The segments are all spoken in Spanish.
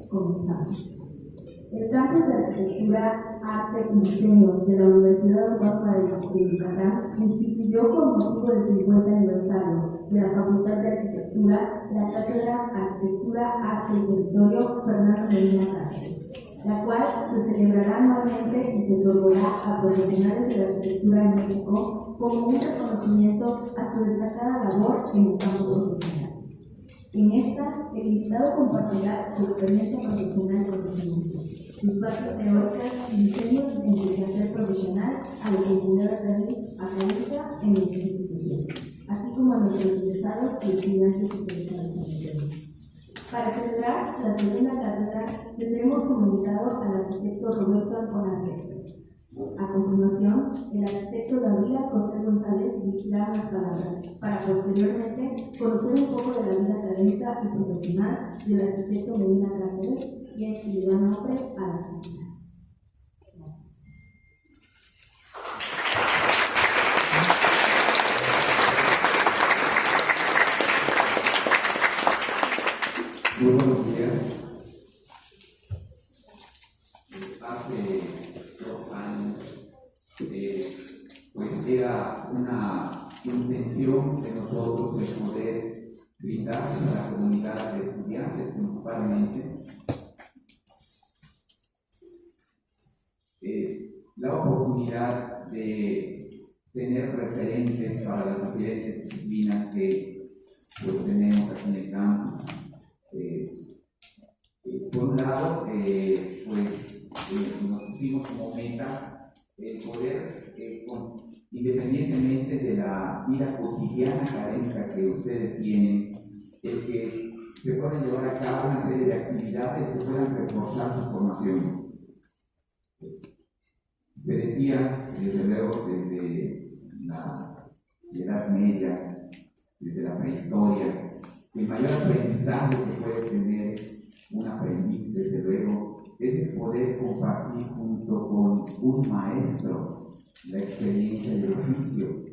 Comenzamos. El campus de Arquitectura, Arte y Diseño de la Universidad Autónoma de Yucatán instituyó con motivo del 50 aniversario de la Facultad de Arquitectura la Cátedra Arquitectura, Arte y Territorio Fernando Medina Cáceres, la cual se celebrará anualmente y se otorgará a profesionales de la arquitectura en México como un reconocimiento a su destacada labor en el campo profesional. En esta, el invitado compartirá su experiencia profesional y conocimientos, sus bases teóricas y diseños en su quehacer profesional a la comunidad académica en nuestra institución, así como a nuestros egresados y estudiantes interesados en el tema. Para celebrar la segunda cátedra, tendremos como invitado al arquitecto Roberto Ancona Crespo. A continuación, el arquitecto Gabriela José González dirigirá las palabras para posteriormente conocer un poco de la vida académica y profesional del arquitecto Medina Cáceres, quien le da nombre a la cátedra. Muy buenos días. Hace 2 años, pues era una intención de nosotros de poder brindarse a la comunidad de estudiantes principalmente la oportunidad de tener referentes para las diferentes disciplinas que pues, tenemos aquí en el campus. Por un lado, nos pusimos como meta el poder, independientemente de la vida cotidiana académica que ustedes tienen, el que se puedan llevar a cabo una serie de actividades que puedan reforzar su formación. Se decía, desde luego, desde la Edad Media, desde la prehistoria, que el mayor aprendizaje que puede tener un aprendiz, desde luego, es el poder compartir junto con un maestro la experiencia y el oficio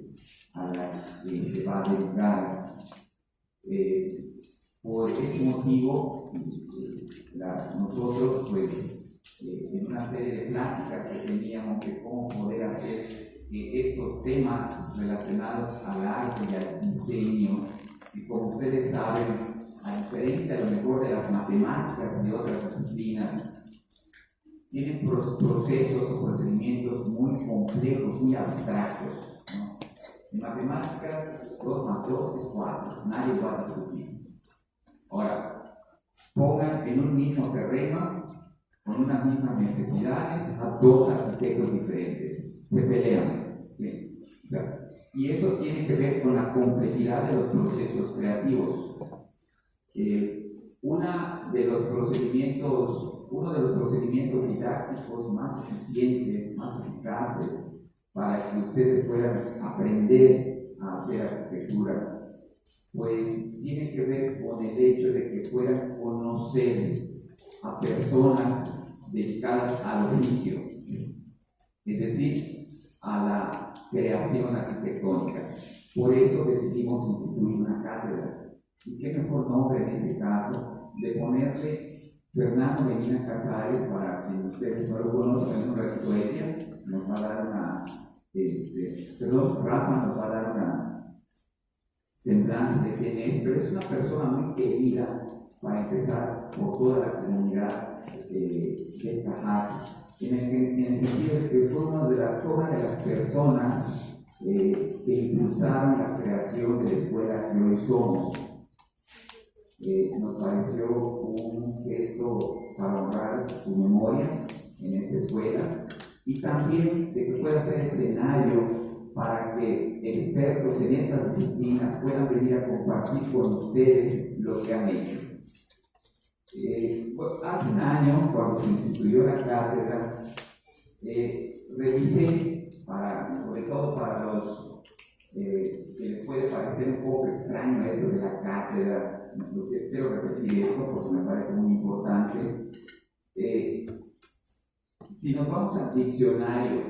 a la que se va a dedicar. Por ese motivo, nosotros, en una serie de pláticas que teníamos de cómo poder hacer estos temas relacionados al arte y al diseño, y como ustedes saben, a diferencia a lo mejor de las matemáticas y de otras disciplinas, tienen procesos o procedimientos muy complejos, muy abstractos, ¿no? En matemáticas, 2 más 2 es 4, nadie va a discutir. Ahora, pongan en un mismo terreno, con unas mismas necesidades, a 2 arquitectos diferentes, se pelean, ¿sí? O sea, y eso tiene que ver con la complejidad de los procesos creativos. Uno de los procedimientos didácticos más eficientes, más eficaces, para que ustedes puedan aprender a hacer arquitectura, pues tiene que ver con el hecho de que puedan conocer a personas dedicadas al oficio, es decir, a la creación arquitectónica. Por eso decidimos instituir una cátedra. ¿Y qué mejor nombre en este caso de ponerle Fernando Medina Cáceres? Para quien ustedes no lo conocen, en un ratito ella nos va a dar Rafa nos va a dar una semblanza de quién es, pero es una persona muy querida, para empezar, por toda la comunidad de Cajatas, en el sentido de que fue una de las personas que impulsaron la creación de la escuela que hoy somos. Nos pareció un gesto para honrar su memoria en esta escuela y también de que pueda ser escenario para que expertos en estas disciplinas puedan venir a compartir con ustedes lo que han hecho. Hace un año, cuando se instituyó la cátedra, revisé, sobre todo para los que les puede parecer un poco extraño esto de la cátedra. Quiero repetir esto porque me parece muy importante. Si nos vamos al diccionario,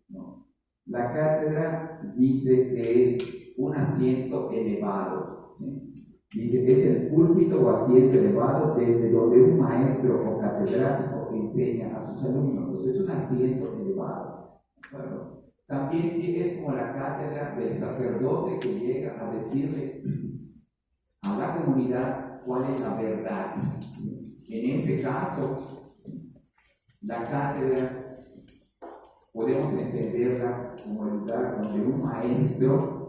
¿no? La cátedra dice que es un asiento elevado, ¿sí? Dice, es el púlpito o asiento elevado desde donde un maestro o catedrático enseña a sus alumnos. Entonces, es un asiento elevado. Bueno, también es como la cátedra del sacerdote que llega a decirle a la comunidad cuál es la verdad. En este caso, la cátedra podemos entenderla como el lugar donde un maestro,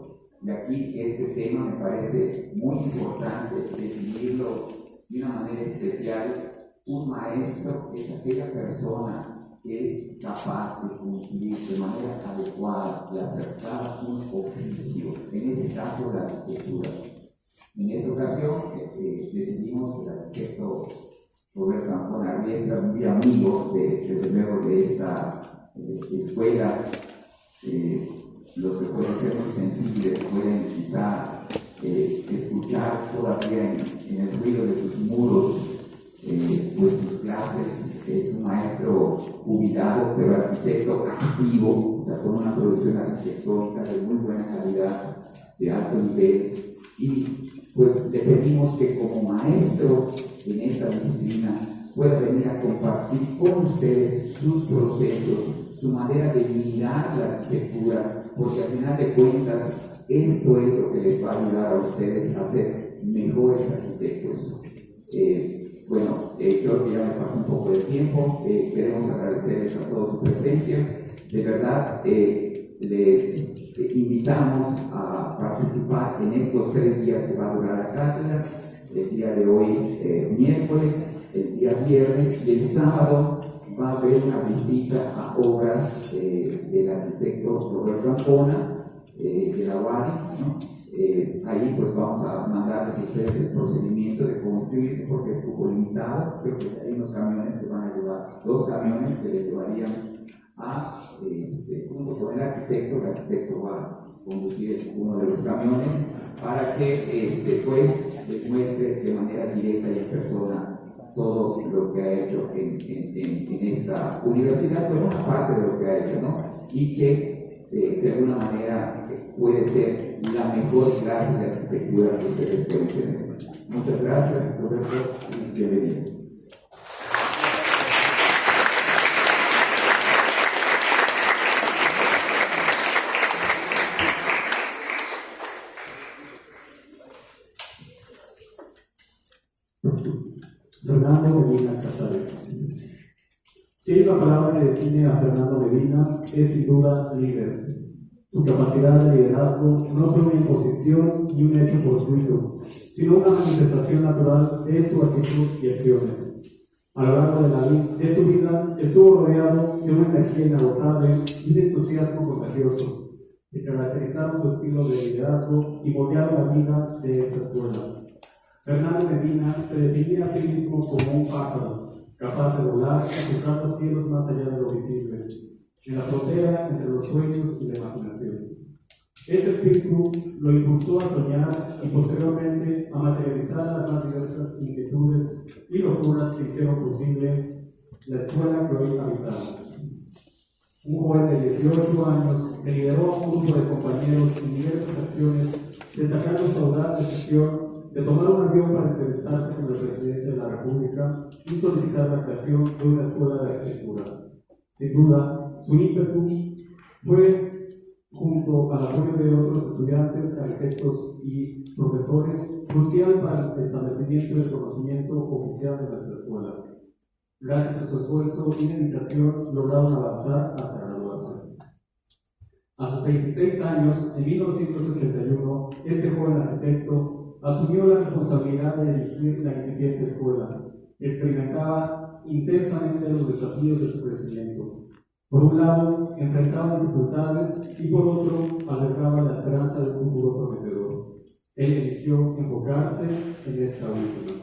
y aquí este tema me parece muy importante definirlo de una manera especial. Un maestro es aquella persona que es capaz de cumplir de manera adecuada y acertada un oficio, en este caso la arquitectura. En esta ocasión decidimos que el arquitecto Roberto Ancona Arriesga, muy amigo desde luego de esta escuela, los que pueden ser muy sensibles pueden quizá escuchar todavía en el ruido de sus muros pues sus clases. Es un maestro jubilado, pero arquitecto activo, o sea, con una producción arquitectónica de muy buena calidad, de alto nivel, y pues le pedimos que como maestro en esta disciplina pueda venir a compartir con ustedes sus procesos, su manera de mirar la arquitectura, porque al final de cuentas esto es lo que les va a ayudar a ustedes a ser mejores arquitectos. Creo que ya me pasó un poco de tiempo. Queremos agradecerles a todos su presencia. De verdad, les invitamos a participar en estos 3 días que va a durar la cátedra. El día de hoy, miércoles, el día viernes y el sábado va a haber una visita a obras del arquitecto Roberto Ancona, de la UARI, ¿no? Ahí pues vamos a mandarles a ustedes el procedimiento de cómo inscribirse, porque es cupo limitado. Creo que hay unos camiones que van a llevar, 2 camiones que les llevarían junto con el arquitecto va a conducir uno de los camiones para que pues les muestre de manera directa y en persona todo lo que ha hecho en esta universidad, pero una parte de lo que ha hecho, ¿no? Y que de alguna manera puede ser la mejor clase de arquitectura que ustedes pueden tener. Muchas gracias, Roberto, y bienvenido. Fernando Medina Casares. Si hay una palabra que define a Fernando Medina, es sin duda líder. Su capacidad de liderazgo no fue una imposición ni un hecho fortuito, sino una manifestación natural de su actitud y acciones. A lo largo de su vida estuvo rodeado de una energía inagotable y un entusiasmo contagioso que caracterizaron su estilo de liderazgo y moldearon la vida de esta escuela. Fernando Medina se definía a sí mismo como un pájaro, capaz de volar y tocar los cielos más allá de lo visible, en la frontera entre los sueños y la imaginación. Este espíritu lo impulsó a soñar y posteriormente a materializar las más diversas inquietudes y locuras que hicieron posible la escuela que hoy habitamos. Un joven de 18 años que lideró a un grupo de compañeros en diversas acciones, destacando su audaz decisión de tomar un avión para entrevistarse con el presidente de la República y solicitar la creación de una escuela de arquitectura. Sin duda, su ímpetu fue, junto al apoyo de otros estudiantes, arquitectos y profesores, crucial para el establecimiento del conocimiento oficial de nuestra escuela. Gracias a su esfuerzo y dedicación, lograron avanzar hasta graduarse. A sus 26 años, en 1981, este joven arquitecto asumió la responsabilidad de dirigir la incipiente escuela. Experimentaba intensamente los desafíos de su crecimiento. Por un lado, enfrentaba dificultades y por otro, albergaba la esperanza de un futuro prometedor. Él eligió enfocarse en esta última.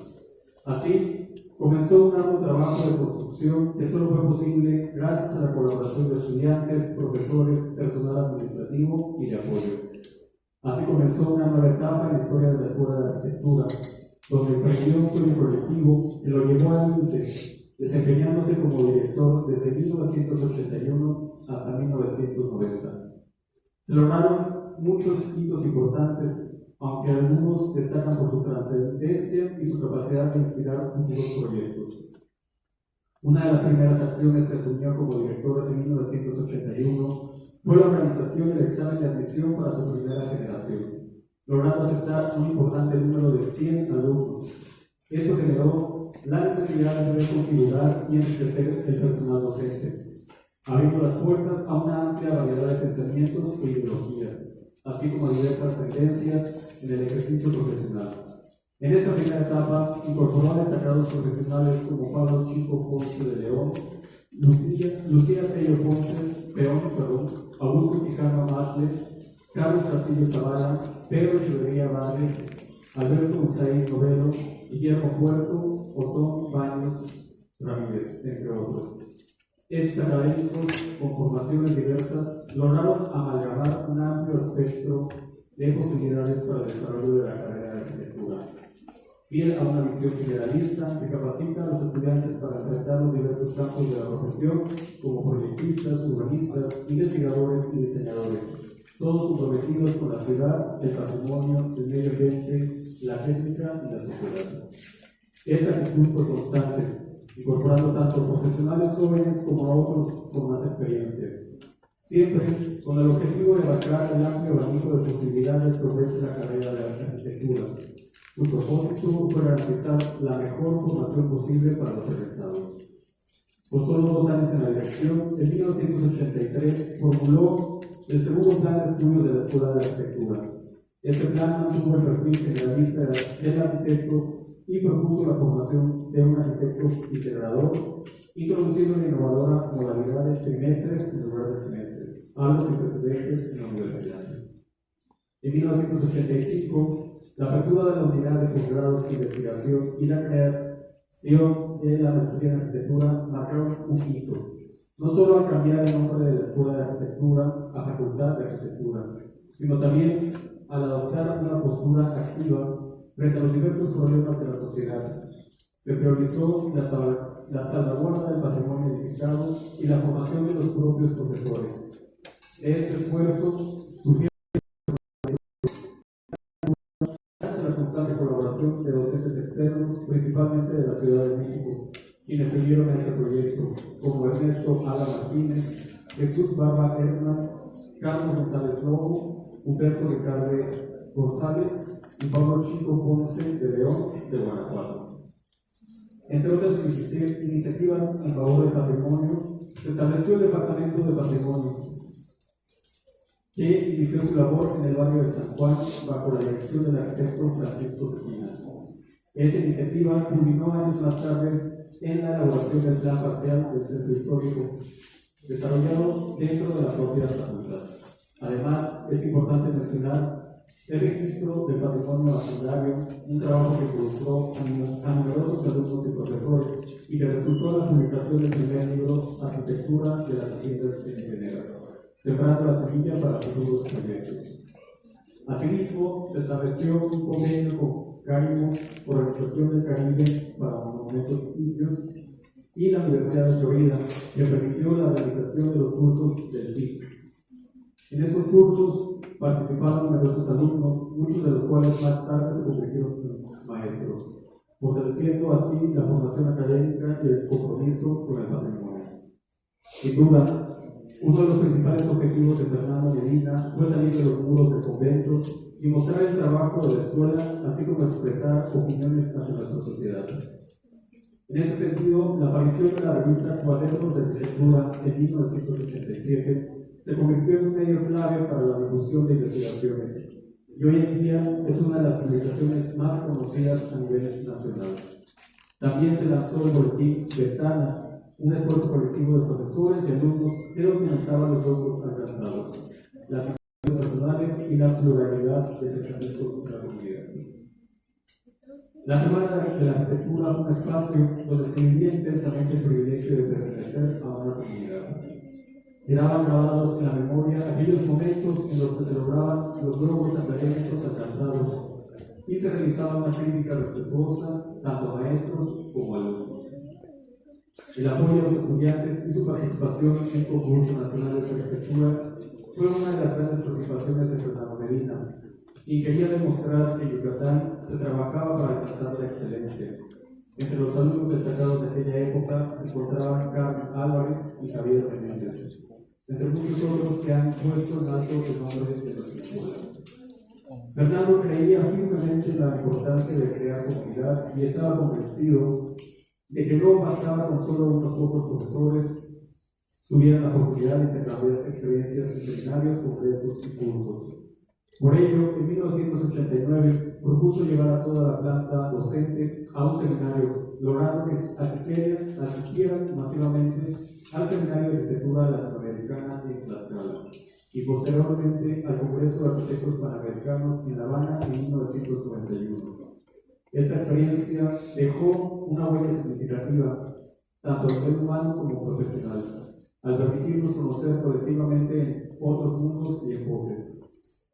Así, comenzó un arduo trabajo de construcción que solo fue posible gracias a la colaboración de estudiantes, profesores, personal administrativo y de apoyo. Así comenzó una nueva etapa en la historia de la Escuela de Arquitectura, donde emprendió un sueño colectivo que lo llevó al límite, desempeñándose como director desde 1981 hasta 1990. Se lograron muchos hitos importantes, aunque algunos destacan por su trascendencia y su capacidad de inspirar futuros proyectos. Una de las primeras acciones que asumió como director en 1981 fue la organización del examen de admisión para su primera generación, logrando aceptar un importante número de 100 alumnos. Esto generó la necesidad de reconfigurar y enriquecer el personal docente, abriendo las puertas a una amplia variedad de pensamientos e ideologías, así como a diversas tendencias en el ejercicio profesional. En esta primera etapa incorporó a destacados profesionales como Pablo Chico Ponce de León, Lucía Tello Ponce, Augusto Quijano Masle, Carlos Castillo Zavala, Pedro Echeverría Vargas, Alberto González Novelo, Guillermo Puerto, Otón Baños Ramírez, entre otros. Estos académicos, con formaciones diversas, lograron amalgamar un amplio espectro de posibilidades para el desarrollo de la carrera de arquitectura, fiel a una visión generalista que capacita a los estudiantes para enfrentar los diversos campos de la profesión, como proyectistas, urbanistas, investigadores y diseñadores, todos comprometidos con la ciudad, el patrimonio, el medio ambiente, la técnica y la sociedad. Esta actitud fue constante, incorporando tanto a profesionales jóvenes como a otros con más experiencia, siempre con el objetivo de abarcar el amplio abanico de posibilidades que ofrece la carrera de arquitectura. Su propósito fue garantizar la mejor formación posible para los egresados. Con solo 2 años en la dirección, en 1983 formuló el segundo plan de estudios de la Escuela de Arquitectura. Este plan mantuvo el perfil generalista del arquitecto y propuso la formación de un arquitecto integrador, introduciendo una innovadora modalidad de trimestres en lugar de semestres, algo sin precedentes en la universidad. En 1985, la apertura de la unidad de posgrados de investigación y la creación de la maestría en arquitectura marcaron un hito, no solo al cambiar el nombre de la Escuela de Arquitectura a Facultad de Arquitectura, sino también al adoptar una postura activa frente a los diversos problemas de la sociedad. Se priorizó la salvaguarda del patrimonio edificado y la formación de los propios profesores. De este esfuerzo surgió la constante colaboración de docentes externos, principalmente de la Ciudad de México, quienes se unieron a este proyecto, como Ernesto Ala Martínez, Jesús Barba Herman, Carlos González Lobo, Humberto Ricardo González y Pablo Chico Ponce de León, de Guanajuato. Entre otras iniciativas en favor del patrimonio, se estableció el Departamento de Patrimonio, que inició su labor en el barrio de San Juan bajo la dirección del arquitecto Francisco Cetina. Esta iniciativa culminó años más tarde en la elaboración del plan parcial del centro histórico, desarrollado dentro de la propia facultad. Además, es importante mencionar el registro del patrimonio hacendario, un trabajo que involucró a numerosos alumnos y profesores y que resultó en la publicación del primer libro Arquitectura de las Haciendas Indigeneras, sembrando la semilla para futuros proyectos. Asimismo, se estableció un convenio con CARIMO, Organización del Caribe para Monumentos y Sitios, y la Universidad de Florida, que permitió la realización de los cursos del TIC. En estos cursos participaron numerosos alumnos, muchos de los cuales más tarde se convirtieron en maestros, fortaleciendo así la formación académica y el compromiso con el patrimonio. Sin duda, uno de los principales objetivos de Fernando Medina fue salir de los muros del convento y mostrar el trabajo de la escuela, así como expresar opiniones hacia nuestra sociedad. En este sentido, la aparición de la revista Cuadernos de Arquitectura en 1987 se convirtió en un medio clave para la difusión de investigaciones y hoy en día es una de las publicaciones más conocidas a nivel nacional. También se lanzó el boletín Ventanas, un esfuerzo colectivo de profesores y alumnos que documentaba los logros alcanzados, las instituciones personales y la pluralidad de pensamientos de la comunidad. La Semana de la Arquitectura fue un espacio donde se vivía intensamente el privilegio de pertenecer a una comunidad. Quedaban grabados en la memoria aquellos momentos en los que se lograban los logros académicos alcanzados y se realizaba una crítica respetuosa tanto a maestros como a alumnos. El apoyo a los estudiantes y su participación en concursos nacionales de arquitectura fue una de las grandes preocupaciones de Fernando Medina, y quería demostrar que en Yucatán se trabajaba para alcanzar la excelencia. Entre los alumnos destacados de aquella época se encontraban Carmen Álvarez y Javier Menéndez, entre muchos otros que han puesto en alto el nombre de nuestra escuela. Fernando creía firmemente en la importancia de crear comunidad y estaba convencido de que no bastaba con solo unos pocos profesores tuvieran la oportunidad de intercambiar experiencias en seminarios, congresos y cursos. Por ello, en 1989 propuso llevar a toda la planta docente a un seminario, logrando que asistieran masivamente al Seminario de Arquitectura Latinoamericana en Tlaxcala y posteriormente al Congreso de Arquitectos Panamericanos en La Habana en 1991. Esta experiencia dejó una huella significativa, tanto a nivel humano como profesional, al permitirnos conocer colectivamente otros mundos y enfoques.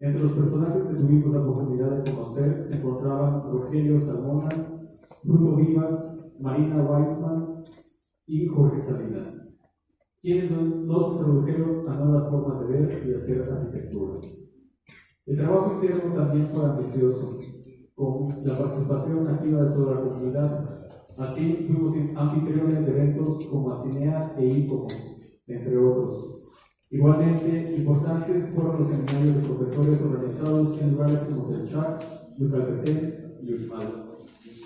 Entre los personajes que tuvimos la oportunidad de conocer se encontraban Rogelio Salmona, Fruto Vivas, Marina Weissman y Jorge Salinas, quienes nos introdujeron a nuevas formas de ver y hacer arquitectura. El trabajo interno también fue ambicioso, con la participación activa de toda la comunidad. Así fuimos anfitriones de eventos como Acinea e ICOMOS, entre otros. Igualmente importantes fueron los seminarios de profesores organizados en lugares como Telchac, Yucatán y Uxmal,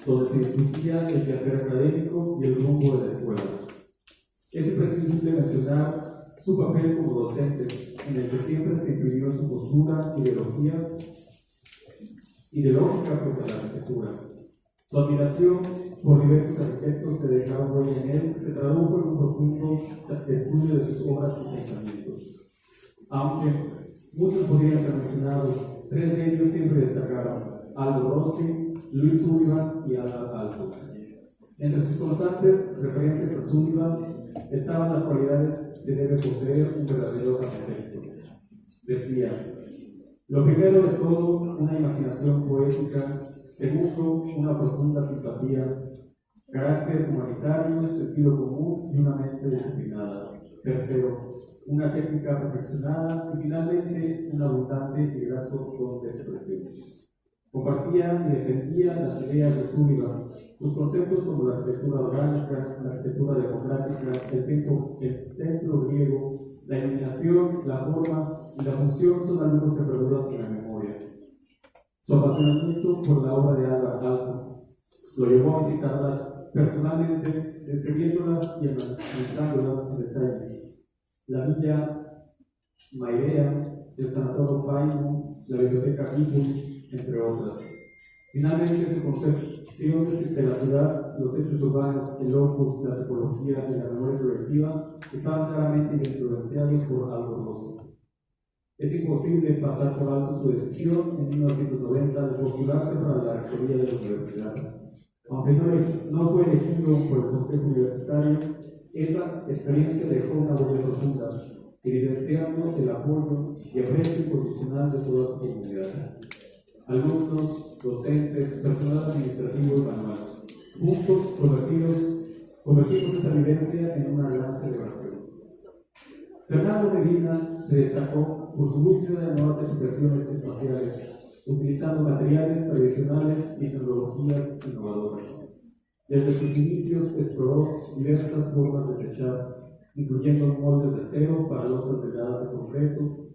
donde se discutía el quehacer académico y el rumbo de la escuela. Es imprescindible mencionar su papel como docente, en el que siempre se imprimió su postura, ideológica frente a la arquitectura. Su admiración por diversos arquitectos que dejaron huella en él se tradujo en un profundo estudio de sus obras y pensamientos. Aunque muchos podrían ser mencionados, tres de ellos siempre destacaron: Aldo Rossi, Luis Sullivan y Alba Alto. Entre sus constantes referencias a Sullivan estaban las cualidades que debe poseer un verdadero arquitecto. Decía: lo primero de todo, una imaginación poética; segundo, una profunda simpatía; carácter humanitario, sentido común y una mente disciplinada; tercero, una técnica perfeccionada; y finalmente, un abundante y grato don de expresión. Compartía y defendía las ideas de Sullivan. Sus conceptos como la arquitectura orgánica, la arquitectura democrática, el templo griego, la iluminación, la forma y la función son alumnos que perduran en la memoria. Su apasionamiento por la obra de Alba Alto lo llevó a visitarlas personalmente, describiéndolas y analizándolas en detalle. La Villa Mairea, el Sanatorio Faimo, la Biblioteca People, entre otras. Finalmente, su concepción de la ciudad, los hechos urbanos, el opus, la psicología y la memoria colectiva estaban claramente influenciados por Aldo Rossi. Es imposible pasar por alto su decisión en 1990 de postularse para la rectoría de la universidad. Aunque no fue elegido por el Consejo Universitario, esa experiencia dejó una huella profunda, evidenciando el apoyo y aprecio incondicional de toda su comunidad. Alumnos, docentes, personal administrativo y manual. Juntos convertimos esta vivencia en una gran celebración. Fernando Medina se destacó por su búsqueda de nuevas expresiones espaciales, utilizando materiales tradicionales y tecnologías innovadoras. Desde sus inicios exploró diversas formas de techar, incluyendo moldes de acero para losas delgadas de concreto.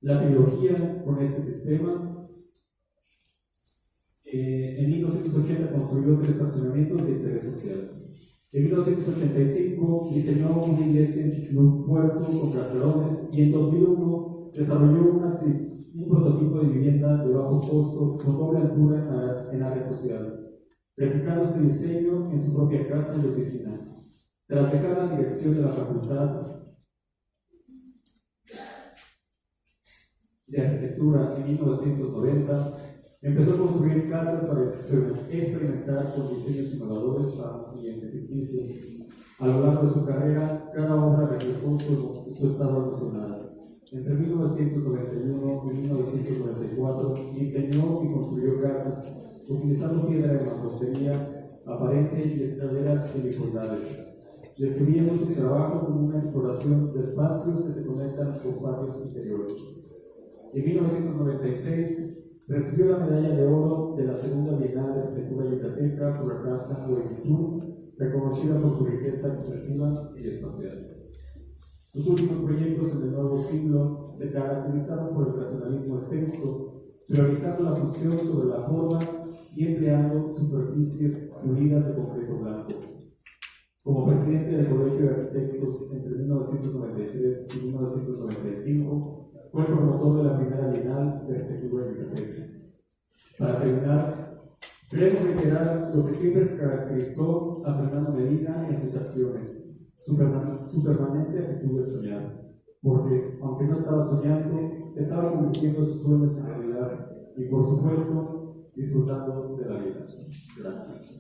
La tecnología con este sistema, en 1980 construyó 3 fraccionamientos de interés social. En 1985 diseñó una iglesia en Chicxulub, Puerto, con cascarones, y en 2001 desarrolló un prototipo de vivienda de bajo costo con doble altura en área social, replicando este diseño en su propia casa y oficina. Tras dejar la dirección de la Facultad de Arquitectura en 1990, empezó a construir casas para experimentar con diseños innovadores para un cliente ficticio. A lo largo de su carrera, cada obra reflejó su estado emocional. Entre 1991 y 1994 diseñó y construyó casas utilizando piedra de mampostería aparente y escaleras helicoidales. Describiendo su trabajo como una exploración de espacios que se conectan con patios interiores. En 1996 recibió la medalla de oro de la Segunda Bienal de Arquitectura Yucateca por la Casa Juventud, reconocida por su riqueza expresiva y espacial. Sus últimos proyectos en el nuevo siglo se caracterizaron por el racionalismo estético, priorizando la función sobre la forma y empleando superficies pulidas de concreto blanco. Como presidente del Colegio de Arquitectos entre 1993 y 1995, fue el promotor de la primera Bienal de Arquitectura de Yucateca. Para terminar, queremos reiterar lo que siempre caracterizó a Fernando Medina en sus acciones: su permanente actitud de soñar, porque aunque no estaba soñando, estaba convirtiendo sus sueños en realidad y, por supuesto, disfrutando de la vida. Gracias.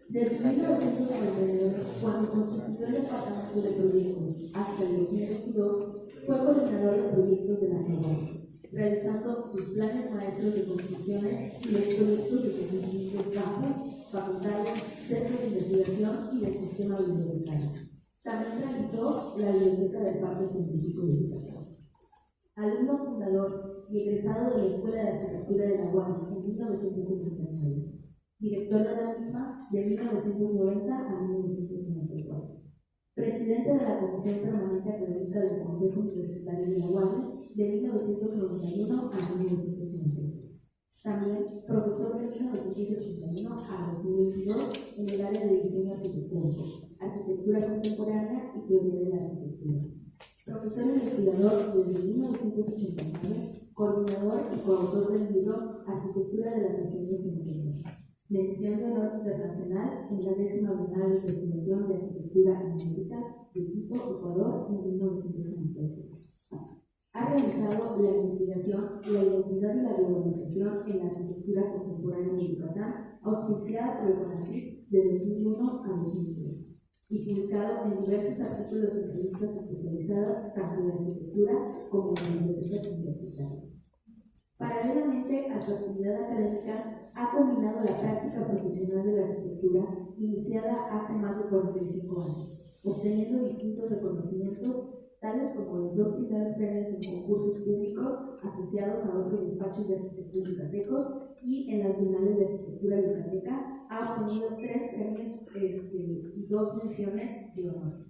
Desde 1999, cuando constituyó el Departamento de Proyectos, hasta el 2022, fue coordinador de proyectos de la Comunidad, realizando sus planes maestros de construcciones y los proyectos de sus distintos campos, facultades, centros de investigación y del sistema bibliotecario. También realizó la Biblioteca del Parque Científico de Yucatán. Alumno fundador y egresado de la Escuela de Arquitectura de la UAM en 1979. Director de la misma de 1990 a 1994. Presidente de la Comisión Permanente Académica del Consejo Universitario de la UAM de 1991 a 1993. También profesor de 1981 a 2022 en el área de diseño arquitectónico, arquitectura contemporánea y teoría de la arquitectura. Profesor investigador desde 1989, coordinador y coautor del libro Arquitectura de las Haciendas Indígenas. Mención de honor internacional en la 10ª Bienal de Investigación de Arquitectura en América de Quito, Ecuador, en 1996. Ha realizado la investigación La identidad y la globalización en la arquitectura contemporánea de Yucatán, auspiciada por el CONACYT de 2001 a 2003, y publicado en diversos artículos en revistas especializadas tanto en arquitectura como en bibliotecas universitarias. Paralelamente a su actividad académica, ha combinado la práctica profesional de la arquitectura iniciada hace más de 45 años, obteniendo distintos reconocimientos, tales como los 2 primeros premios en concursos públicos asociados a otros despachos de arquitectura yucatecos, y en las bienales de arquitectura yucateca ha obtenido 3 premios y 2 menciones de honor.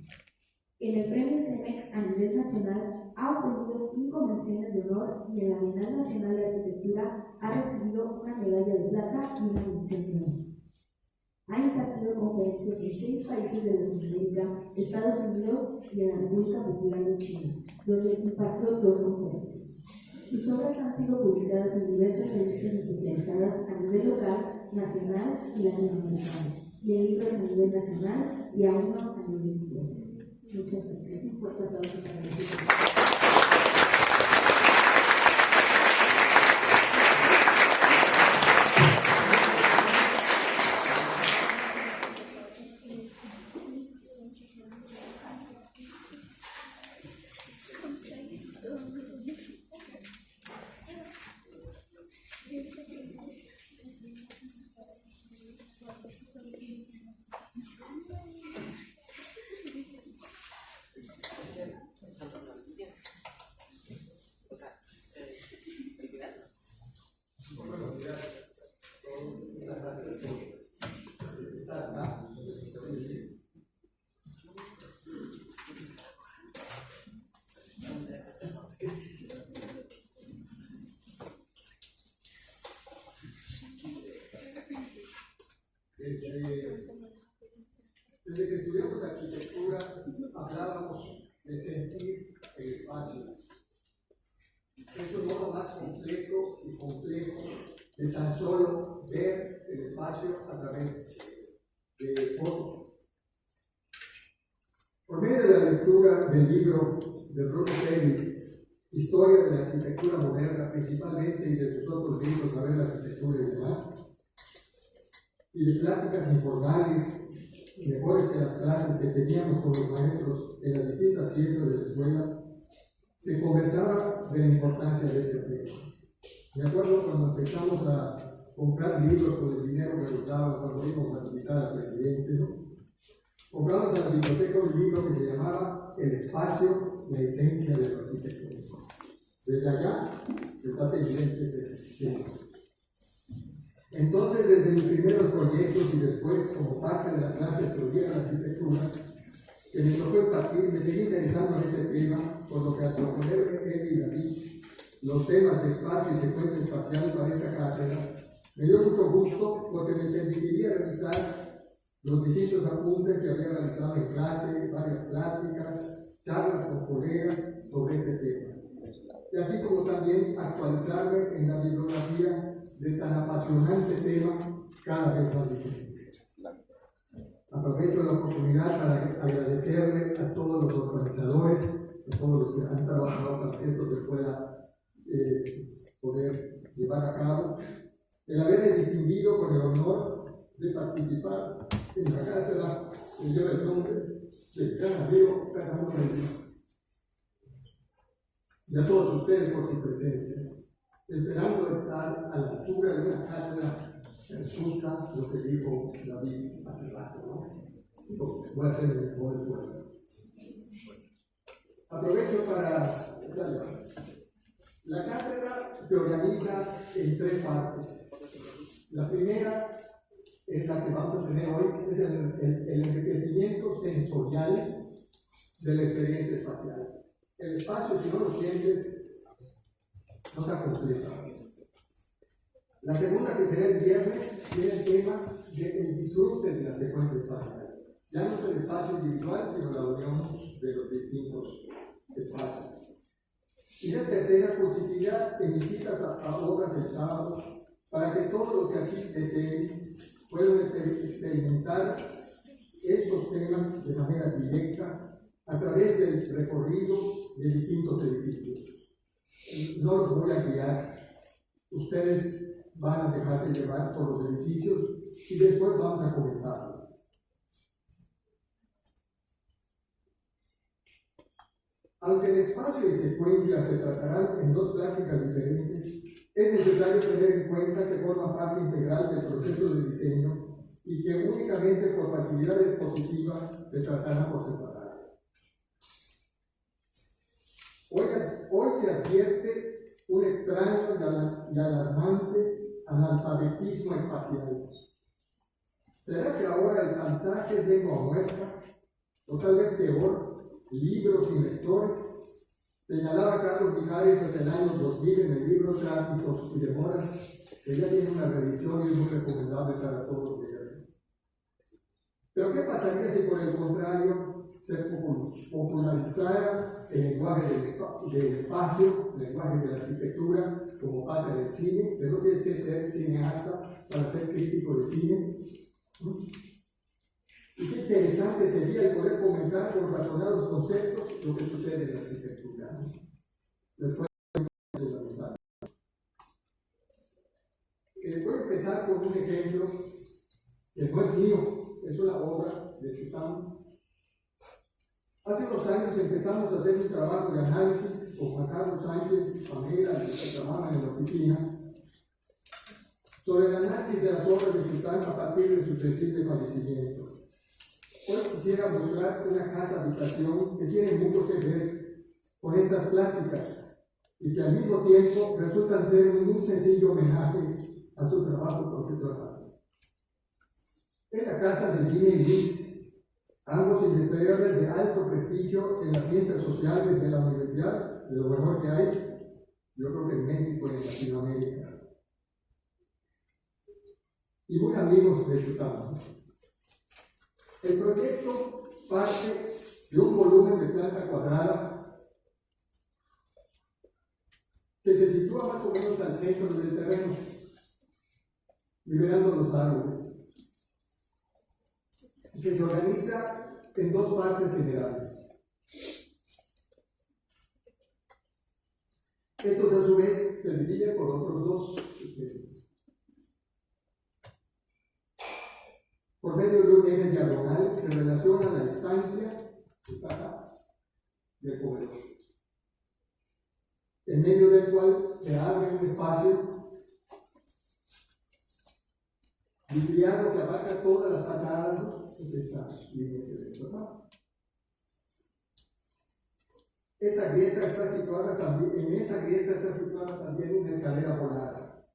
En el premio CEMEX a nivel nacional ha obtenido 5 menciones de honor, y en la Bienal Nacional de Arquitectura ha recibido una medalla de plata y una mención de honor. Ha impartido conferencias en 6 países de Latinoamérica, Estados Unidos y en la República Popular de China, donde impartió 2 conferencias. Sus obras han sido publicadas en diversas revistas especializadas a nivel local, nacional y latinoamericano, y en libros a nivel nacional y a uno a nivel mundial. Muchas gracias. Un fuerte aplauso para el equipo. Desde que estudiamos arquitectura hablábamos de sentir el espacio. Es un modo más complejo y complejo de tan solo ver el espacio a través de fotos. Por medio de la lectura del libro de Bruno Kelly, Historia de la Arquitectura Moderna, principalmente, y de sus otros libros, Saber la Arquitectura y demás, y de pláticas informales, mejores que las clases que teníamos con los maestros en las distintas fiestas de la escuela, se conversaba de la importancia de este tema. Me acuerdo cuando empezamos a comprar libros por el dinero que nos daban cuando íbamos a visitar al presidente, ¿no? Compramos a la biblioteca un libro que se llamaba El espacio, la esencia de la arquitectura. Desde allá está pendiente ese tema. Entonces, desde mis primeros proyectos y después como parte de la clase de teoría de la arquitectura, que me tocó impartir, me seguí interesando en este tema, por lo que al proponer él y David los temas de espacio y secuencia espacial para esta cátedra, me dio mucho gusto porque me permitiría revisar los distintos apuntes que había realizado en clase, varias pláticas, charlas con colegas sobre este tema, y así como también actualizarme en la bibliografía de tan apasionante tema cada vez más diferente. Aprovecho la oportunidad para agradecerle a todos los organizadores, a todos los que han trabajado para que esto se pueda poder llevar a cabo, el haberme distinguido con el honor de participar en la cátedra que lleva el nombre del gran amigo Fernando Medina. Y a todos ustedes por su presencia, esperando estar a la altura de una cátedra que resulta lo que dijo David hace rato, ¿no? Voy a hacer mi mejor esfuerzo. Aprovecho para... La cátedra se organiza en tres partes. La primera es la que vamos a tener hoy, es el enriquecimiento sensorial de la experiencia espacial. El espacio, si no lo sientes, no está completo. La segunda, que será el viernes, tiene el tema del disfrute de la secuencia espacial. Ya no es el espacio individual, sino la unión de los distintos espacios. Y la tercera, posibilidad de visitas a obras el sábado, para que todos los que así deseen puedan experimentar estos temas de manera directa a través del recorrido de distintos edificios. No los voy a guiar, ustedes van a dejarse llevar por los edificios y después vamos a comentarlo. Aunque el espacio y secuencia se tratarán en dos pláticas diferentes, es necesario tener en cuenta que forma parte integral del proceso de diseño y que únicamente por facilidad expositiva se tratará por separado. Hoy se advierte un extraño y alarmante analfabetismo espacial. ¿Será que ahora el paisaje es lengua muerta? O tal vez peor, libros y lectores? Señalaba Carlos Mijares hace el año 2000 en el libro Tráficos y Demoras, que ya tiene una revisión y es muy recomendable para todos leerlo. Pero ¿qué pasaría si por el contrario se popularizara el lenguaje del espacio, el lenguaje de la arquitectura, como pasa en el cine? Que no tienes que ser cineasta para ser crítico de cine. Y qué interesante sería el poder comentar con razonados conceptos lo que sucede en la arquitectura. Después fundamental. Voy a empezar con un ejemplo que no es mío, es una obra de Chután. Hace unos años empezamos a hacer un trabajo de análisis con Juan Carlos Sánchez, Pamela, que trabajaban en la oficina, sobre el análisis de las obras de Chután a partir de su sensible fallecimiento. Hoy quisiera mostrar una casa habitación que tiene mucho que ver con estas pláticas y que al mismo tiempo resultan ser un sencillo homenaje a su trabajo profesional. Es la casa de Jimmy y Luis, ambos investigadores de alto prestigio en las ciencias sociales de la universidad, de lo mejor que hay, yo creo que en México y en Latinoamérica. Y muy amigos de Chután. El proyecto parte de un volumen de planta cuadrada que se sitúa más o menos al centro del terreno, liberando los árboles, y que se organiza en dos partes generales. Estos a su vez se dividen por otros dos por medio de un eje diagonal que relaciona la estancia que está acá y el comedor. en medio del cual se abre un espacio vidriado que abarca todas las fachadas, es esta línea que ven, ¿verdad? Esta grieta está situada también, en esta grieta está situada también una escalera volada.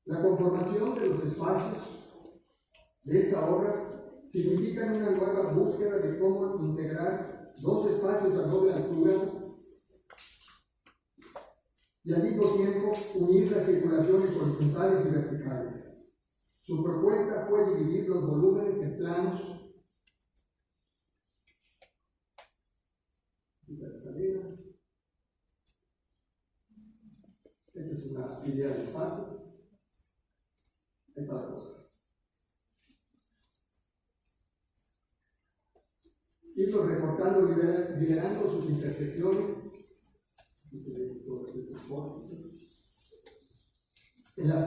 La conformación de los espacios de esta obra significan una nueva búsqueda de cómo integrar dos espacios a doble altura y al mismo tiempo unir las circulaciones horizontales y verticales. Su propuesta fue dividir los volúmenes en planos. Esta es una idea de espacio. Esta es la cosa. Irlos recortando, liberando sus intersecciones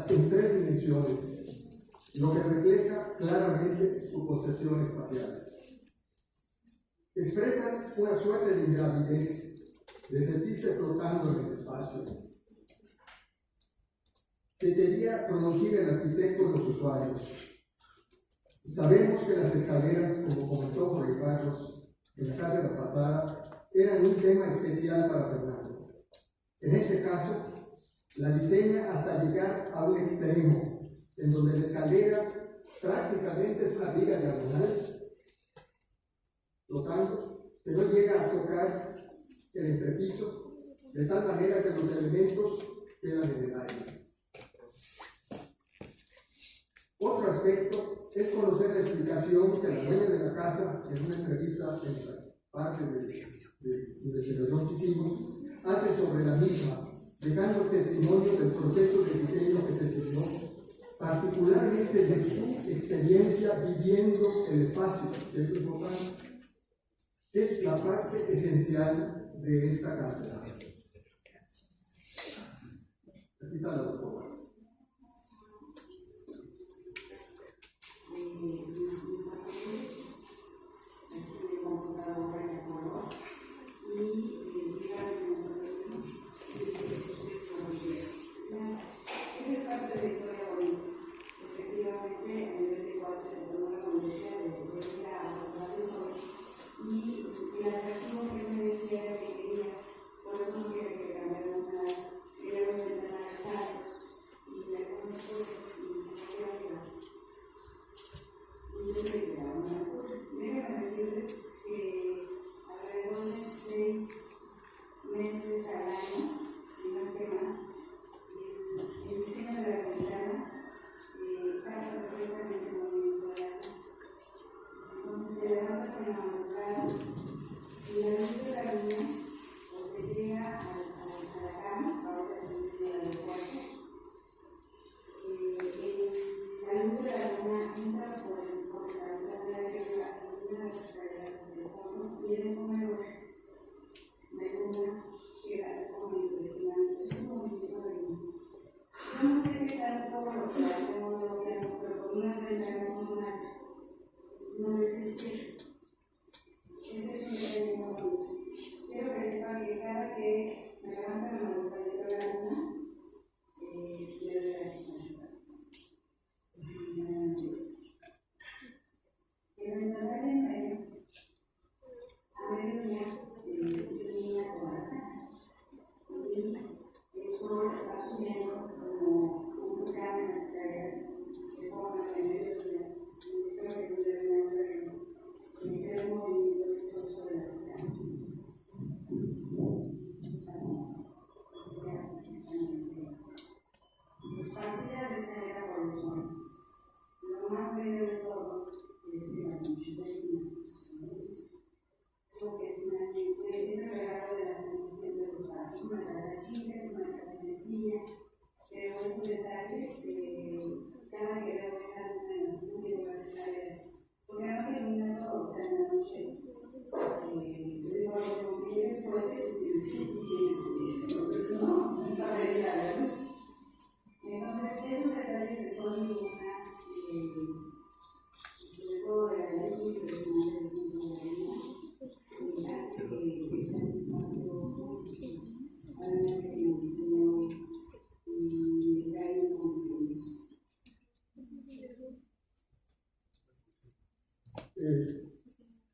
en tres dimensiones, lo que refleja claramente su concepción espacial. Expresan una suerte de ingravidez, de sentirse flotando en el espacio, que quería producir el arquitecto en los usuarios. Sabemos que las escaleras, como comentó Jorge Carlos en la cátedra pasada, eran un tema especial para Fernando. En este caso, la diseña hasta llegar a un extremo, en donde la escalera prácticamente es una viga diagonal, flotando, que no llega a tocar el entrepiso, de tal manera que los elementos quedan en el aire. Otro aspecto es conocer la explicación que la dueña de la casa, en una entrevista en la parte de investigación que hicimos, hace sobre la misma, dejando testimonio del proceso de diseño que se siguió, particularmente de su experiencia viviendo el espacio, que es importante. Es la parte esencial de esta cátedra. Aquí está la doctora.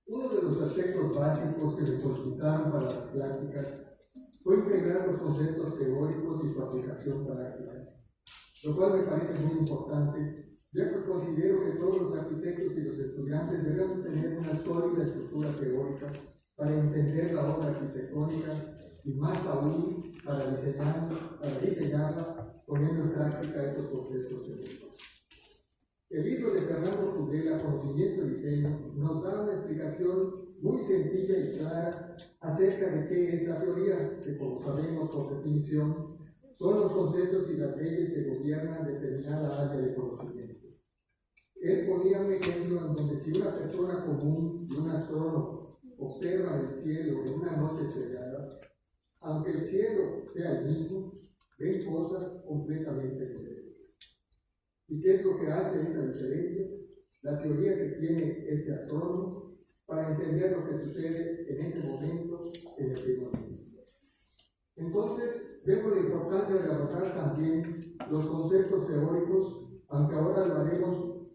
Uno de los aspectos básicos que me solicitaron para las pláticas fue integrar los conceptos teóricos y su aplicación práctica, lo cual me parece muy importante, ya que considero que todos los arquitectos y los estudiantes debemos tener una sólida estructura teórica para entender la obra arquitectónica y más aún para diseñarla poniendo en práctica estos conceptos teóricos. El libro de Fernando Tudela, Conocimiento y Diseño, nos da una explicación muy sencilla y clara acerca de qué es la teoría, que como sabemos por definición, son los conceptos y las leyes que gobiernan determinada área de conocimiento. Es ponía un ejemplo en donde si una persona común y un astrónomo observan el cielo en una noche estrellada, aunque el cielo sea el mismo, ven cosas completamente diferentes. ¿Y qué es lo que hace esa diferencia? La teoría que tiene este astrónomo para entender lo que sucede en ese momento en el firmamento. Entonces, vemos la importancia de abordar también los conceptos teóricos, aunque ahora lo haremos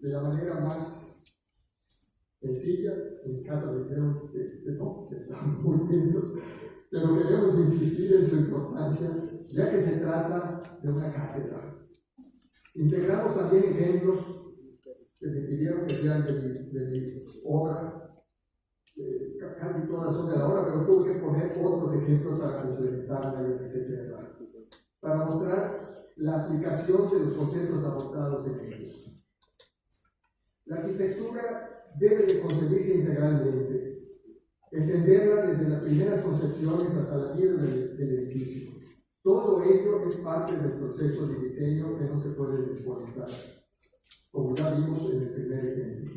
de la manera más sencilla. En casa me dijeron que está muy denso, pero queremos insistir en su importancia, ya que se trata de una cátedra. Integramos también ejemplos que me pidieron que sean de mi obra, casi todas son de la obra, pero tuve que poner otros ejemplos para complementarla y enriquecerla, para mostrar la aplicación de los conceptos abordados en ellos. La arquitectura debe de concebirse integralmente, entenderla desde las primeras concepciones hasta la vida del edificio. Todo ello es parte del proceso de diseño que no se puede desconectar, como ya vimos en el primer ejemplo.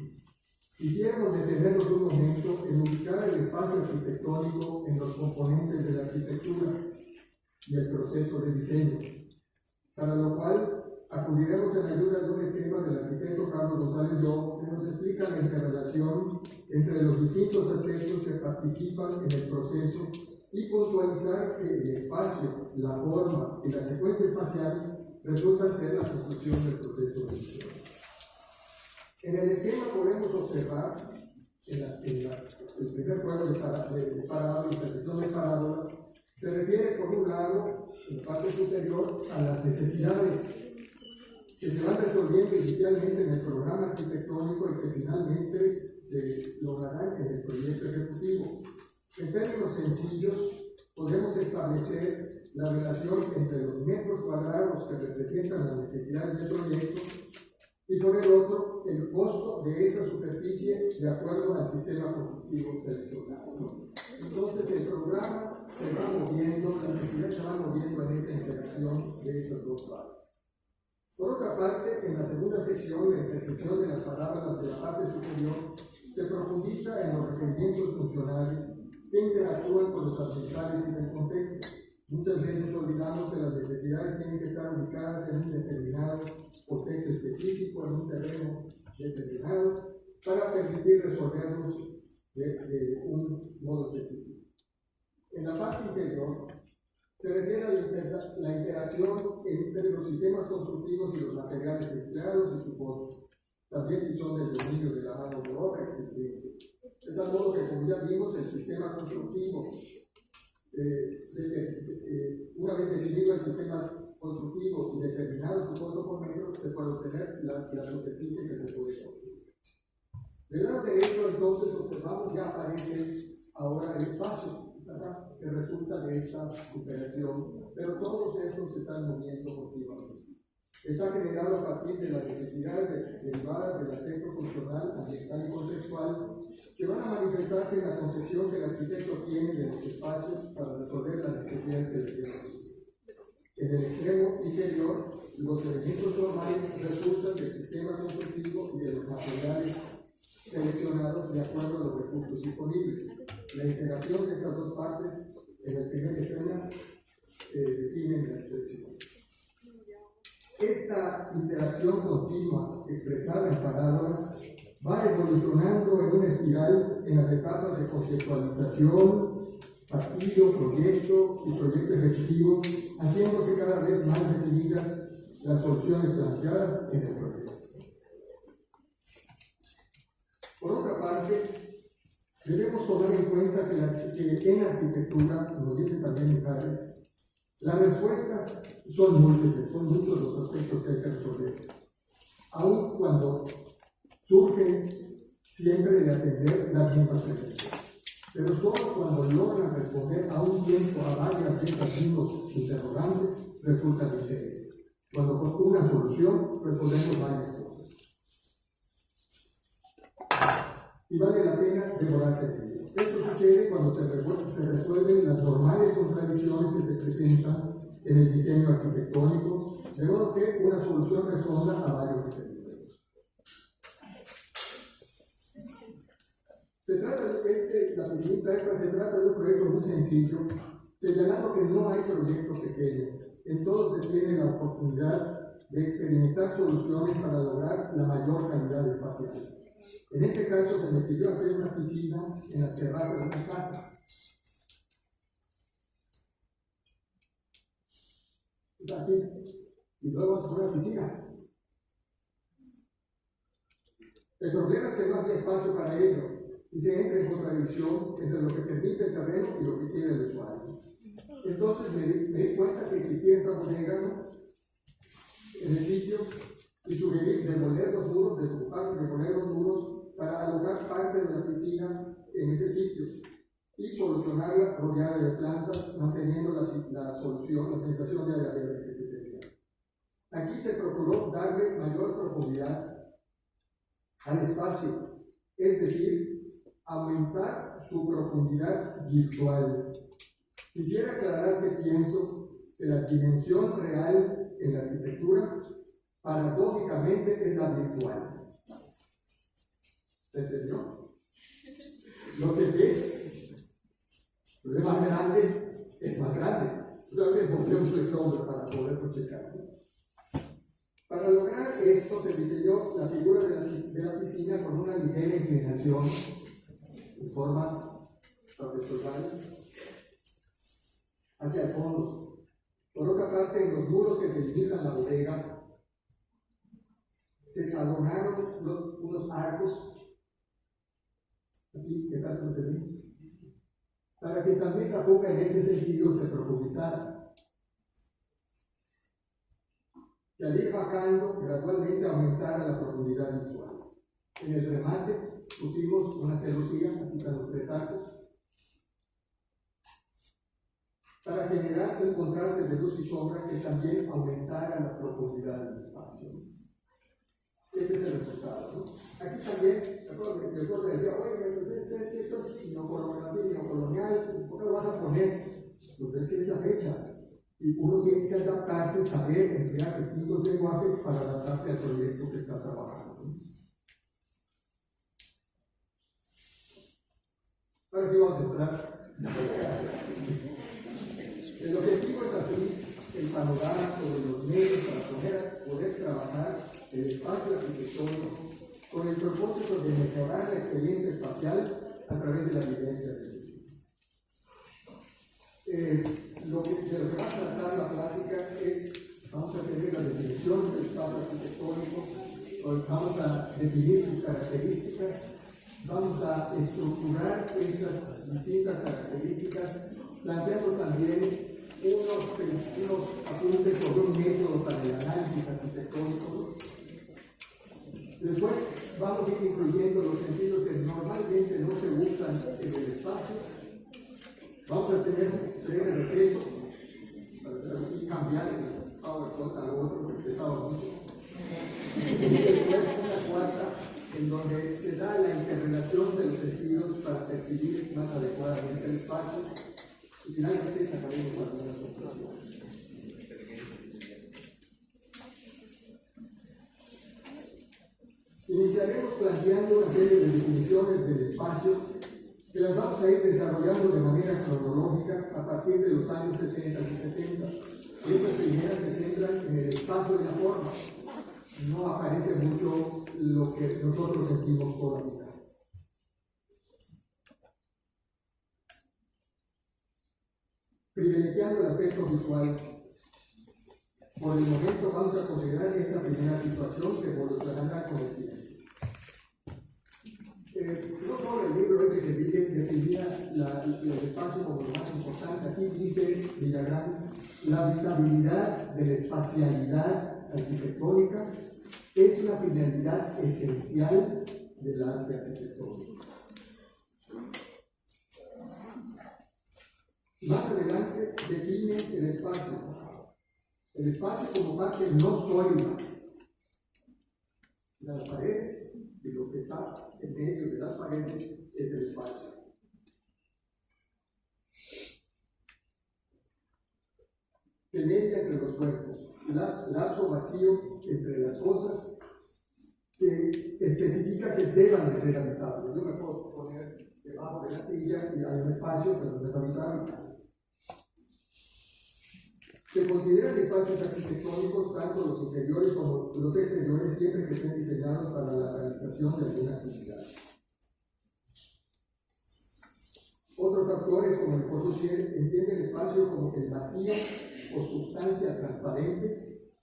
Quisiéramos detenernos un momento en ubicar el espacio arquitectónico en los componentes de la arquitectura y el proceso de diseño, para lo cual acudiremos en ayuda de un esquema del arquitecto Carlos González Llop, que nos explica la interrelación entre los distintos aspectos que participan en el proceso y puntualizar que el espacio, la forma y la secuencia espacial resultan ser la construcción del proceso de diseño. En el esquema podemos observar el primer cuadro de parábolas, intersección de parábolas, se refiere por un lado, en la parte superior, a las necesidades que se van resolviendo inicialmente en el programa arquitectónico y que finalmente se lograrán en el proyecto ejecutivo. En términos sencillos, podemos establecer la relación entre los metros cuadrados que representan las necesidades del proyecto y por el otro, el costo de esa superficie de acuerdo al sistema constructivo seleccionado. Entonces, el programa se va moviendo, la necesidad se va moviendo en esa interacción de esas dos partes. Por otra parte, en la segunda sección, la intersección de las parábolas de la parte superior, se profundiza en los requerimientos funcionales que interactúan con los ambientales y del contexto. Muchas veces olvidamos que las necesidades tienen que estar ubicadas en un determinado contexto específico, en un terreno determinado, para permitir resolverlos de un modo específico. En la parte interior, se refiere a la interacción entre los sistemas constructivos y los materiales empleados y su costo, también si son del dominio de la mano de obra existente. De tal modo que, como ya vimos, el sistema constructivo, una vez definido el sistema constructivo y determinado su costo por metro, se puede obtener la superficie que se puede construir. Del lado derecho, entonces, observamos ya aparece ahora el espacio, ¿verdad?, que resulta de esta operación, pero todos estos se están moviendo continuamente. Está generado a partir de las necesidades derivadas del aspecto funcional, ambiental y contextual, que van a manifestarse en la concepción que el arquitecto tiene de los espacios para resolver las necesidades que le tienen. En el extremo interior, los elementos formales resultan del sistema constructivo y de los materiales seleccionados de acuerdo a los recursos disponibles. La interacción de estas dos partes en el primer esquema definen la expresión. Esta interacción continua expresada en parábolas va evolucionando en una espiral en las etapas de conceptualización, partido, proyecto y proyecto ejecutivo, haciéndose cada vez más definidas las soluciones planteadas en el proyecto. Por parte, debemos tomar en cuenta que en arquitectura, como dice también Mijares, las respuestas son múltiples, son muchos los aspectos que hay que resolver. Aun cuando surgen siempre de atender las mismas preguntas. Pero solo cuando logran responder a un tiempo a varias de estos mismos interrogantes resulta de interés. Cuando con una solución resolvemos varias cosas. Y vale la pena demorarse en ello. Esto sucede cuando se resuelven las normales contradicciones que se presentan en el diseño arquitectónico, de modo que una solución responda a varios requerimientos. Se trata de un proyecto muy sencillo, señalando que no hay proyectos pequeños. En todos se tiene la oportunidad de experimentar soluciones para lograr la mayor calidad espacial. En este caso se me pidió hacer una piscina en la terraza de una casa. Está aquí. Y luego vamos a hacer una piscina. El problema es que no había espacio para ello y se entra en contradicción entre lo que permite el terreno y lo que quiere el usuario. Entonces me di cuenta que existía esta bodega, ¿no?, en el sitio, y sugerí demoler los muros, desocupar y demoler los muros para alojar parte de la piscina en ese sitio y solucionarla rodeada de plantas, manteniendo la solución, la sensación de área verde que se tenía. Aquí se procuró darle mayor profundidad al espacio, es decir, aumentar su profundidad virtual. Quisiera aclarar que pienso que la dimensión real en la arquitectura paradójicamente es la virtual. ¿Se entendió? Lo que es más grande, es más grande. Ustedes pondré un flexómetro para poderlo checar. Para lograr esto se diseñó la figura de la piscina con una ligera inclinación en forma trapezoidal hacia el fondo. Por otra parte, en los muros que delimitan la bodega se escalonaron unos arcos, aquí, ¿qué tal se ve?, para que también la boca en este sentido se profundizara. Y al ir bajando, gradualmente aumentara la profundidad visual. En el remate pusimos una celosía, aquí están los tres arcos, para generar un contraste de luz y sombra que también aumentara la profundidad del espacio. Este es el resultado, ¿no? Aquí también, mi esposa decía, oye, pues esto es neocolonial, ¿por qué lo vas a poner? Pues es que es la fecha. Y uno tiene que adaptarse, saber emplear distintos lenguajes para adaptarse al proyecto que está trabajando, ¿no? Ahora sí vamos a entrar. El objetivo es abrir el panorama sobre los medios para poder trabajar el espacio arquitectónico con el propósito de mejorar la experiencia espacial a través de la vivencia del mismo. De lo que va a tratar la plática es, vamos a tener la definición del espacio arquitectónico, vamos a definir sus características, vamos a estructurar estas distintas características, planteando también unos apuntes sobre un método para el análisis arquitectónico. Después vamos a ir incluyendo los sentidos que normalmente no se usan en el espacio. Vamos a tener un breve receso y cambiar el PowerPoint al otro que pesaba mucho. Y después una cuarta en donde se da la interrelación de los sentidos para percibir más adecuadamente el espacio. Y finalmente sacaremos algunas conclusiones. Iniciaremos planteando una serie de definiciones del espacio que las vamos a ir desarrollando de manera cronológica a partir de los años 60 y 70. Estas primeras se centran en el espacio y la forma. No aparece mucho lo que nosotros sentimos por ahorita. Privilegiando el aspecto visual, por el momento vamos a considerar esta primera situación que evolucionará con el tiempo. no solo el libro ese que dije definía el espacio como lo más importante, aquí dice Villagrán, la habitabilidad de la espacialidad arquitectónica es una finalidad esencial del arte arquitectónico. Más adelante define el espacio como parte no sólida. Las paredes y lo que está en medio de las paredes es el espacio. Que media entre los cuerpos, lapso vacío entre las cosas que especifica que deban de ser habitables. Yo me puedo poner debajo de la silla y hay un espacio, pero no es habitable. Se consideran espacios arquitectónicos tanto los interiores como los exteriores siempre que estén diseñados para la realización de alguna actividad. Otros autores, como el Corbusier, entienden el espacio como el vacío o sustancia transparente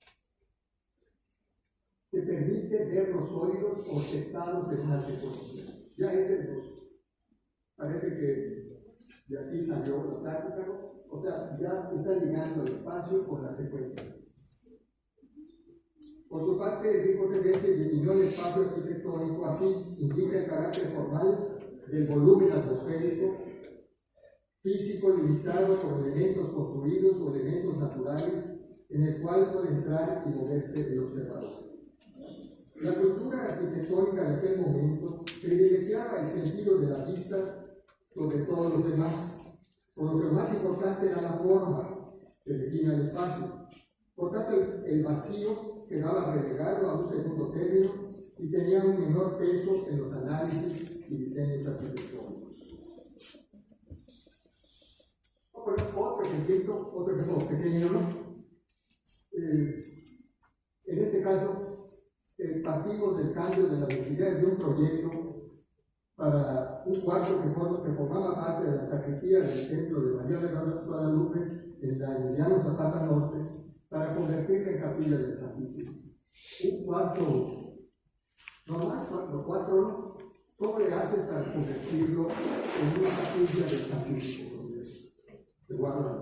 que permite ver los sólidos orquestados en una secuencia. Ya parece que de aquí salió la práctica, ¿no? O sea, ya está ligando el espacio con la secuencia. Por su parte, Enrico Reveche definió el espacio arquitectónico así: indica el carácter formal del volumen atmosférico, físico limitado por elementos construidos o elementos naturales en el cual puede entrar y moverse el observador. La cultura arquitectónica de aquel momento privilegiaba el sentido de la vista sobre todos los demás, por lo que lo más importante era la forma que define el espacio. Por tanto, el vacío quedaba relegado a un segundo término y tenía un menor peso en los análisis y diseños arquitectónicos. Otro ejemplo pequeño, ¿no? En este caso, partimos del cambio de la necesidad de un proyecto para un cuarto que formaba parte de la sacristía del templo de María de Guadalupe en la Emiliano Zapata Norte, para convertirla en capilla del Santísimo. Un cuarto normal, ¿no? ¿Cómo le haces para convertirlo en una capilla del Santísimo? Donde se guardan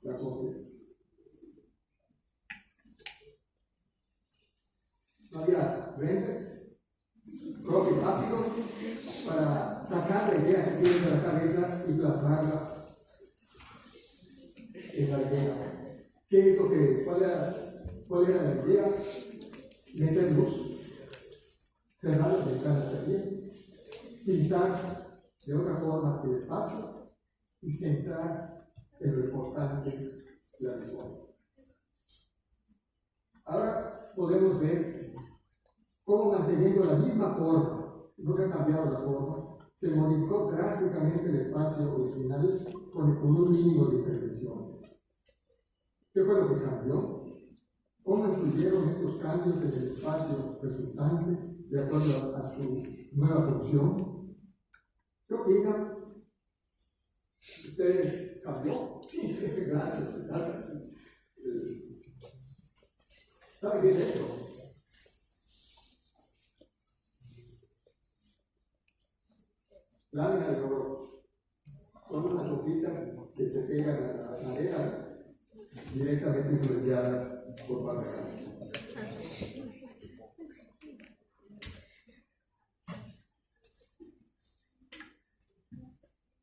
las ofrendas. No había rendes, propio rápido, para sacar la idea que tienes de la cabeza y plasmarla en la idea. ¿Qué es lo que, cuál era la idea? Meter luz, cerrar las ventanas también, pintar de otra forma el espacio y centrar en lo importante la visual. Ahora podemos ver cómo, manteniendo la misma forma, no se ha cambiado la forma, se modificó drásticamente el espacio original con un mínimo de intervenciones. ¿Qué fue lo que cambió? ¿Cómo influyeron estos cambios en el espacio resultante de acuerdo a su nueva función? ¿Qué opinan? ¿Ustedes cambió? Gracias. ¿Saben qué es eso? Lámina de oro. Son unas hojitas que se pegan a la madera directamente influenciadas por Paracas.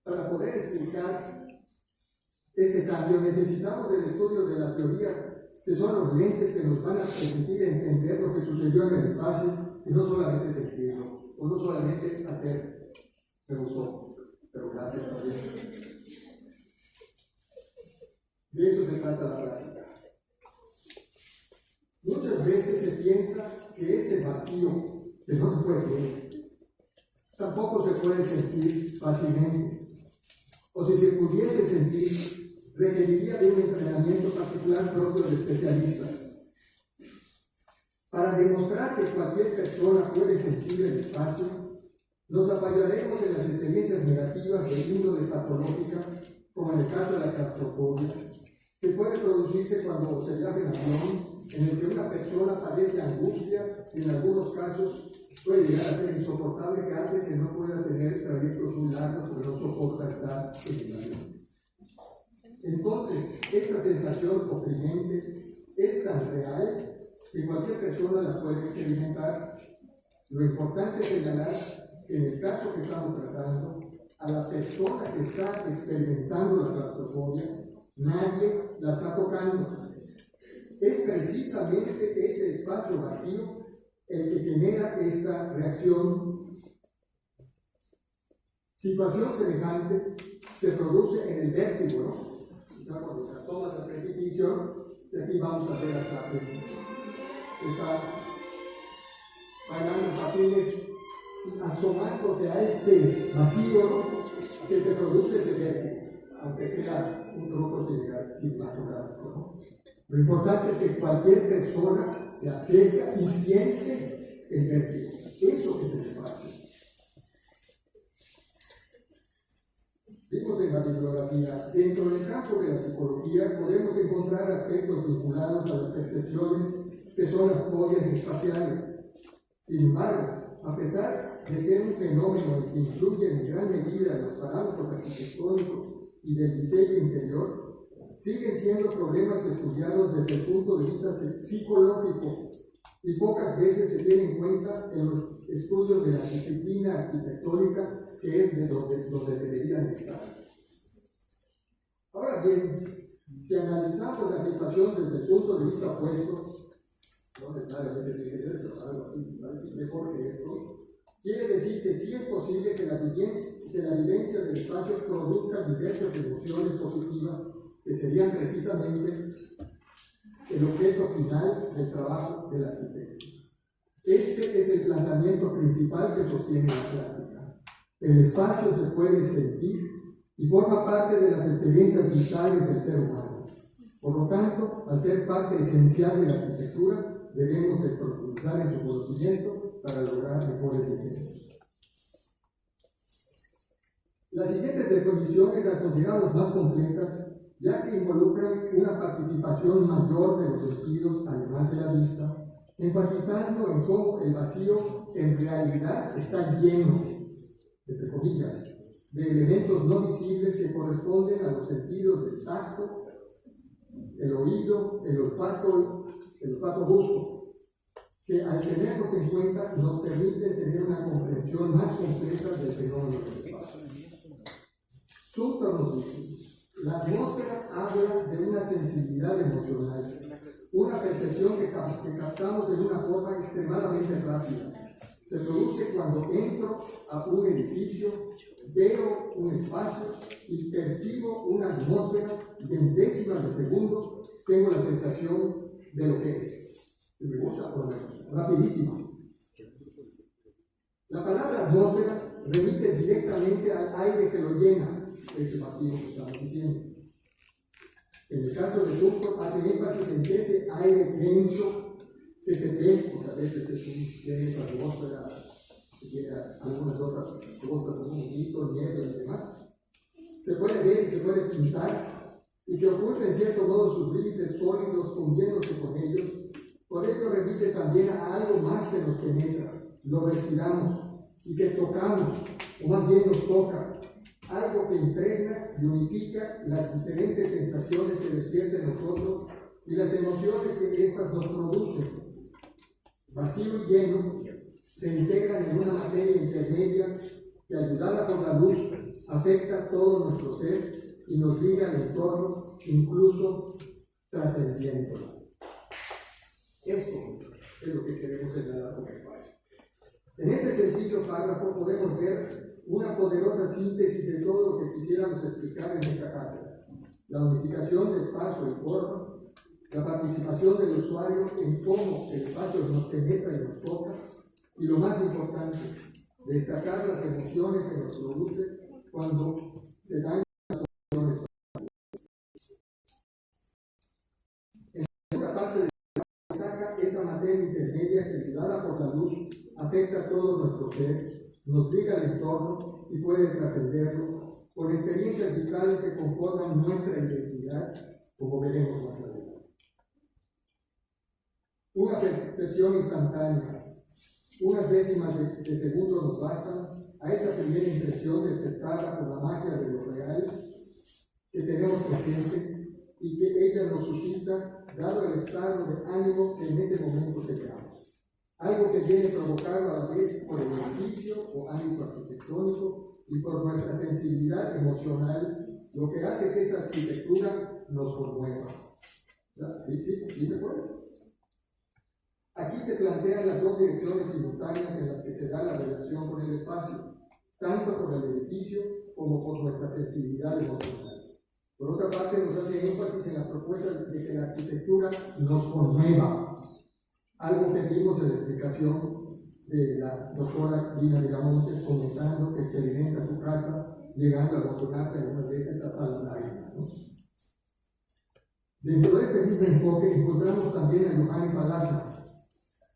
Para poder explicar este cambio necesitamos del estudio de la teoría, que son los lentes que nos van a permitir entender lo que sucedió en el espacio y no solamente sentirlo, o no solamente hacer, me gustó, pero gracias también. De eso se trata la práctica. Muchas veces se piensa que este vacío, que no se puede ver, tampoco se puede sentir fácilmente. O si se pudiese sentir, requeriría de un entrenamiento particular propio de especialistas. Para demostrar que cualquier persona puede sentir el espacio, nos apoyaremos en las experiencias negativas de índole patológica, como en el caso de la claustrofobia, que puede producirse cuando se viaja en avión, en el que una persona padece angustia y en algunos casos puede llegar a ser insoportable, que hace que no pueda tener trayectos muy largos porque no soporta estar en el avión. Entonces, esta sensación oprimente es tan real que cualquier persona la puede experimentar. Lo importante es señalar que en el caso que estamos tratando, a la persona que está experimentando la claustrofobia, nadie la está tocando. Es precisamente ese espacio vacío el que genera esta reacción. Situación semejante se produce en el vértigo, ¿no? Cuando se asoma del precipicio, y aquí vamos a ver a Chaplin, que está bailando patines y asomándose a este vacío, ¿no?, que te produce ese vértigo, aunque sea un truco cinematográfico, ¿no? Lo importante es que cualquier persona se acerca y siente el vértigo. Eso es el espacio. Vimos en la bibliografía, dentro del campo de la psicología podemos encontrar aspectos vinculados a las percepciones que son las fobias espaciales. Sin embargo, a pesar de ser un fenómeno que influye en gran medida en los parámetros arquitectónicos y del diseño interior, siguen siendo problemas estudiados desde el punto de vista psicológico y pocas veces se tiene en cuenta en los estudios de la disciplina arquitectónica, que es de donde deberían estar. Ahora bien, si analizamos la situación desde el punto de vista opuesto, no necesariamente tiene que ser algo así, parece mejor que esto, quiere decir que sí es posible que la vivencia del espacio produzca diversas emociones positivas que serían precisamente el objeto final del trabajo del arquitecto. Este es el planteamiento principal que sostiene la plática. El espacio se puede sentir y forma parte de las experiencias vitales del ser humano. Por lo tanto, al ser parte esencial de la arquitectura, debemos de profundizar en su conocimiento para lograr mejores diseños. Las siguientes definiciones las consideramos más completas, ya que involucran una participación mayor de los sentidos, además de la vista, enfatizando en cómo el vacío en realidad está lleno, entre comillas, de elementos no visibles que corresponden a los sentidos del tacto, el oído, el olfato gusto, que al tenerlos en cuenta nos permiten tener una comprensión más completa del fenómeno del espacio. Sutter nos dice: la atmósfera habla de una sensibilidad emocional, una percepción que captamos de una forma extremadamente rápida. Se produce cuando entro a un edificio, veo un espacio y percibo una atmósfera y en décimas de segundo tengo la sensación de lo que es. Y me gusta ponerlo rapidísimo. La palabra atmósfera remite directamente al aire que lo llena, ese vacío que estamos diciendo. En el caso de Sutter hace énfasis en que ese aire denso que se ve, porque a veces tiene esa atmósfera que tiene algunas otras cosas como un hito, nieve y demás, se puede ver y se puede pintar, y que oculta en cierto modo sus límites sólidos fundiéndose con ellos. Por ello remite también a algo más que nos penetra, lo respiramos y que tocamos, o más bien nos toca, algo que impregna y unifica las diferentes sensaciones que despierta en nosotros y las emociones que éstas nos producen. Vacío y lleno se integran en una materia intermedia que, ayudada por la luz, afecta todo nuestro ser y nos liga al entorno, incluso trascendiéndolo. Esto es lo que queremos señalar con espacio. En este sencillo párrafo podemos ver una poderosa síntesis de todo lo que quisiéramos explicar en esta cátedra: la unificación de espacio y forma, la participación del usuario en cómo el espacio nos penetra y nos toca, y lo más importante, destacar las emociones que nos produce cuando se dan las emociones. En esta parte de destaca esa materia intermedia que, ayudada por la luz, afecta a todo nuestro ser, nos liga al entorno y puede trascenderlo con experiencias vitales que conforman nuestra identidad, como veremos más adelante. Una percepción instantánea, Unas décimas de segundo nos bastan a esa primera impresión despertada por la magia de lo real que tenemos presente y que ella nos suscita dado el estado de ánimo que en ese momento tengamos. Algo que viene provocado a la vez por el edificio o ámbito arquitectónico y por nuestra sensibilidad emocional, lo que hace que esa arquitectura nos conmueva. ¿Sí se puede? Aquí se plantean las dos direcciones simultáneas en las que se da la relación con el espacio, tanto por el edificio como por nuestra sensibilidad emocional. Por otra parte, nos hace énfasis en la propuesta de que la arquitectura nos conmueva, algo que vimos en la explicación de la doctora Lina Miramontes comentando que experimenta su casa, llegando a emocionarse algunas veces hasta las lágrimas, ¿no? Dentro de este mismo enfoque encontramos también a Johann Palazzo,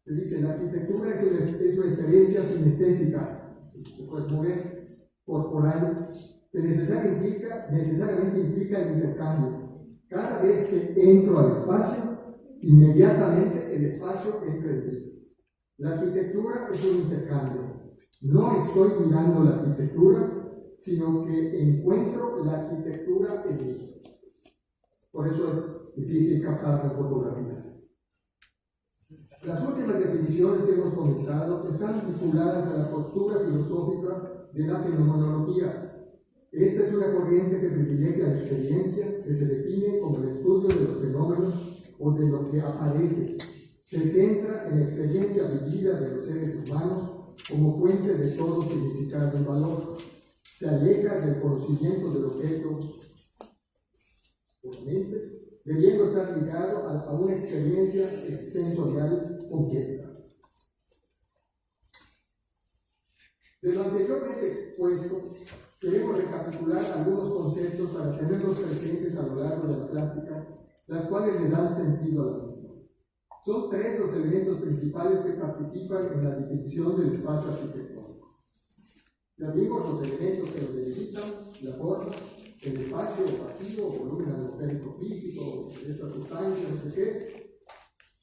que dice: la arquitectura es una experiencia sinestésica, se puede mover, corporal, que necesariamente implica el intercambio. Cada vez que entro al espacio, inmediatamente el espacio entra en mí. La arquitectura es un intercambio. No estoy mirando la arquitectura, sino que encuentro la arquitectura en mí. Por eso es difícil captarlo en fotografías. Las últimas definiciones que hemos comentado están vinculadas a la postura filosófica de la fenomenología. Esta es una corriente que privilegia la experiencia, que se define como el estudio de los fenómenos o de lo que aparece. Se centra en la experiencia vivida de los seres humanos como fuente de todo significado y valor. Se aleja del conocimiento del objeto, obviamente, debiendo estar ligado a una experiencia sensorial completa. De lo anteriormente expuesto, queremos recapitular algunos conceptos para tenerlos presentes a lo largo de la plática, las cuales le dan sentido a la misma. Son tres los elementos principales que participan en la definición del espacio arquitectónico. Ya vimos los elementos que lo delimitan, la forma, el espacio vacío, volumen atmosférico físico, esta sustancia, no sé qué,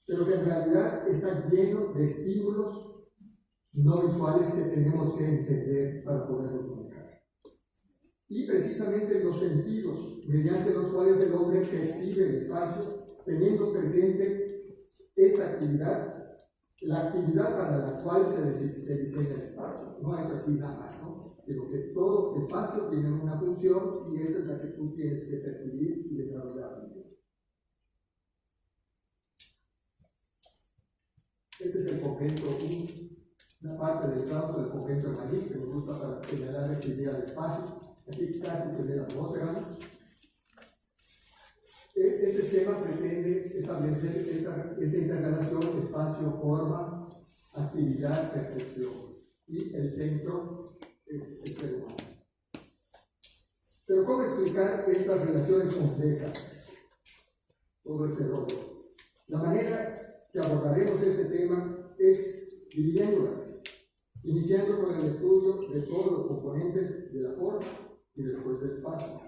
pero que en realidad está lleno de estímulos no visuales que tenemos que entender para poderlos comunicar. Y precisamente los sentidos, mediante los cuales el hombre percibe el espacio, teniendo presente esta actividad, la actividad para la cual se diseña el espacio. No es así nada más, ¿no? Sino que todo espacio tiene una función y esa es la que tú tienes que percibir y desarrollar. Este es el convento 1, una parte del campo del convento de Madrid que me gusta para señalar esta idea del espacio. Aquí casi se ve la atmósfera. Este esquema pretende establecer esta interrelación espacio-forma, actividad, percepción. Y el centro es el ser humano. Pero ¿cómo explicar estas relaciones complejas? Todo este rollo. La manera que abordaremos este tema es dividiéndolas, iniciando con el estudio de todos los componentes de la forma y después del espacio.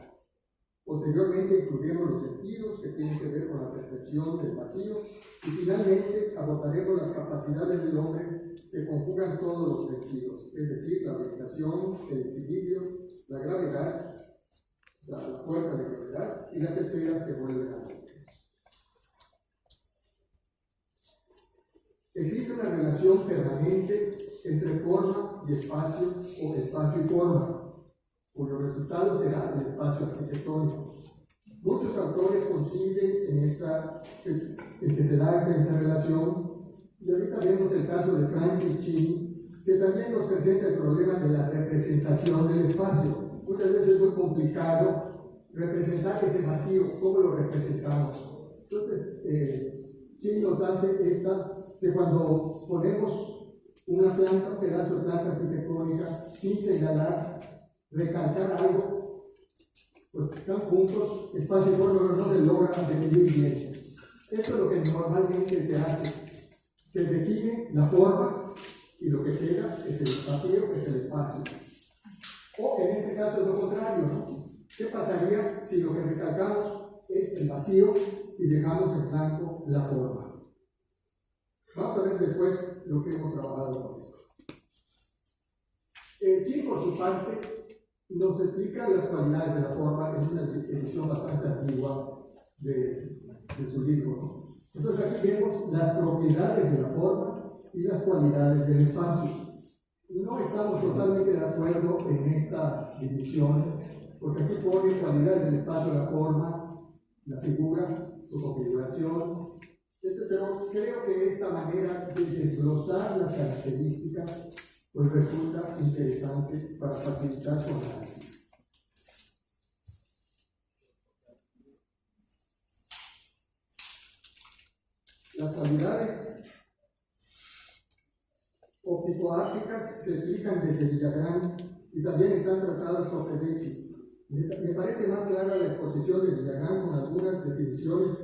Posteriormente incluiremos los sentidos que tienen que ver con la percepción del vacío y finalmente abordaremos las capacidades del hombre que conjugan todos los sentidos, es decir, la orientación, el equilibrio, la gravedad, la fuerza de gravedad y las esferas que vuelven a la. Existe una relación permanente entre forma y espacio o espacio y forma, cuyo resultado será el espacio arquitectónico. Muchos autores coinciden en que se da esta interrelación, y ahorita vemos el caso de Francis Chin, que también nos presenta el problema de la representación del espacio. Muchas veces es muy complicado representar ese vacío, ¿cómo lo representamos? Entonces, Chin nos hace que cuando ponemos una planta, un pedazo de planta arquitectónica, sin señalar, recalcar algo, pues están juntos, espacio y forma, no se logra definir bien. Esto es lo que normalmente se hace. Se define la forma y lo que queda es el vacío, es el espacio. O en este caso es lo contrario, ¿no? ¿Qué pasaría si lo que recalcamos es el vacío y dejamos en blanco la forma? Vamos a ver después lo que hemos trabajado con esto. Chin, por su parte, nos explica las cualidades de la forma en una edición bastante antigua de su libro, ¿no? Entonces aquí vemos las propiedades de la forma y las cualidades del espacio. No estamos totalmente de acuerdo en esta división, porque aquí pone cualidades del espacio, la forma, la figura, su configuración, pero creo que esta manera de desglosar las características pues resulta interesante para facilitar su análisis. Las cualidades óptico-ápticas se explican desde Villagrán y también están tratadas por Tedeschi. Me parece más clara la exposición de Villagrán con algunas definiciones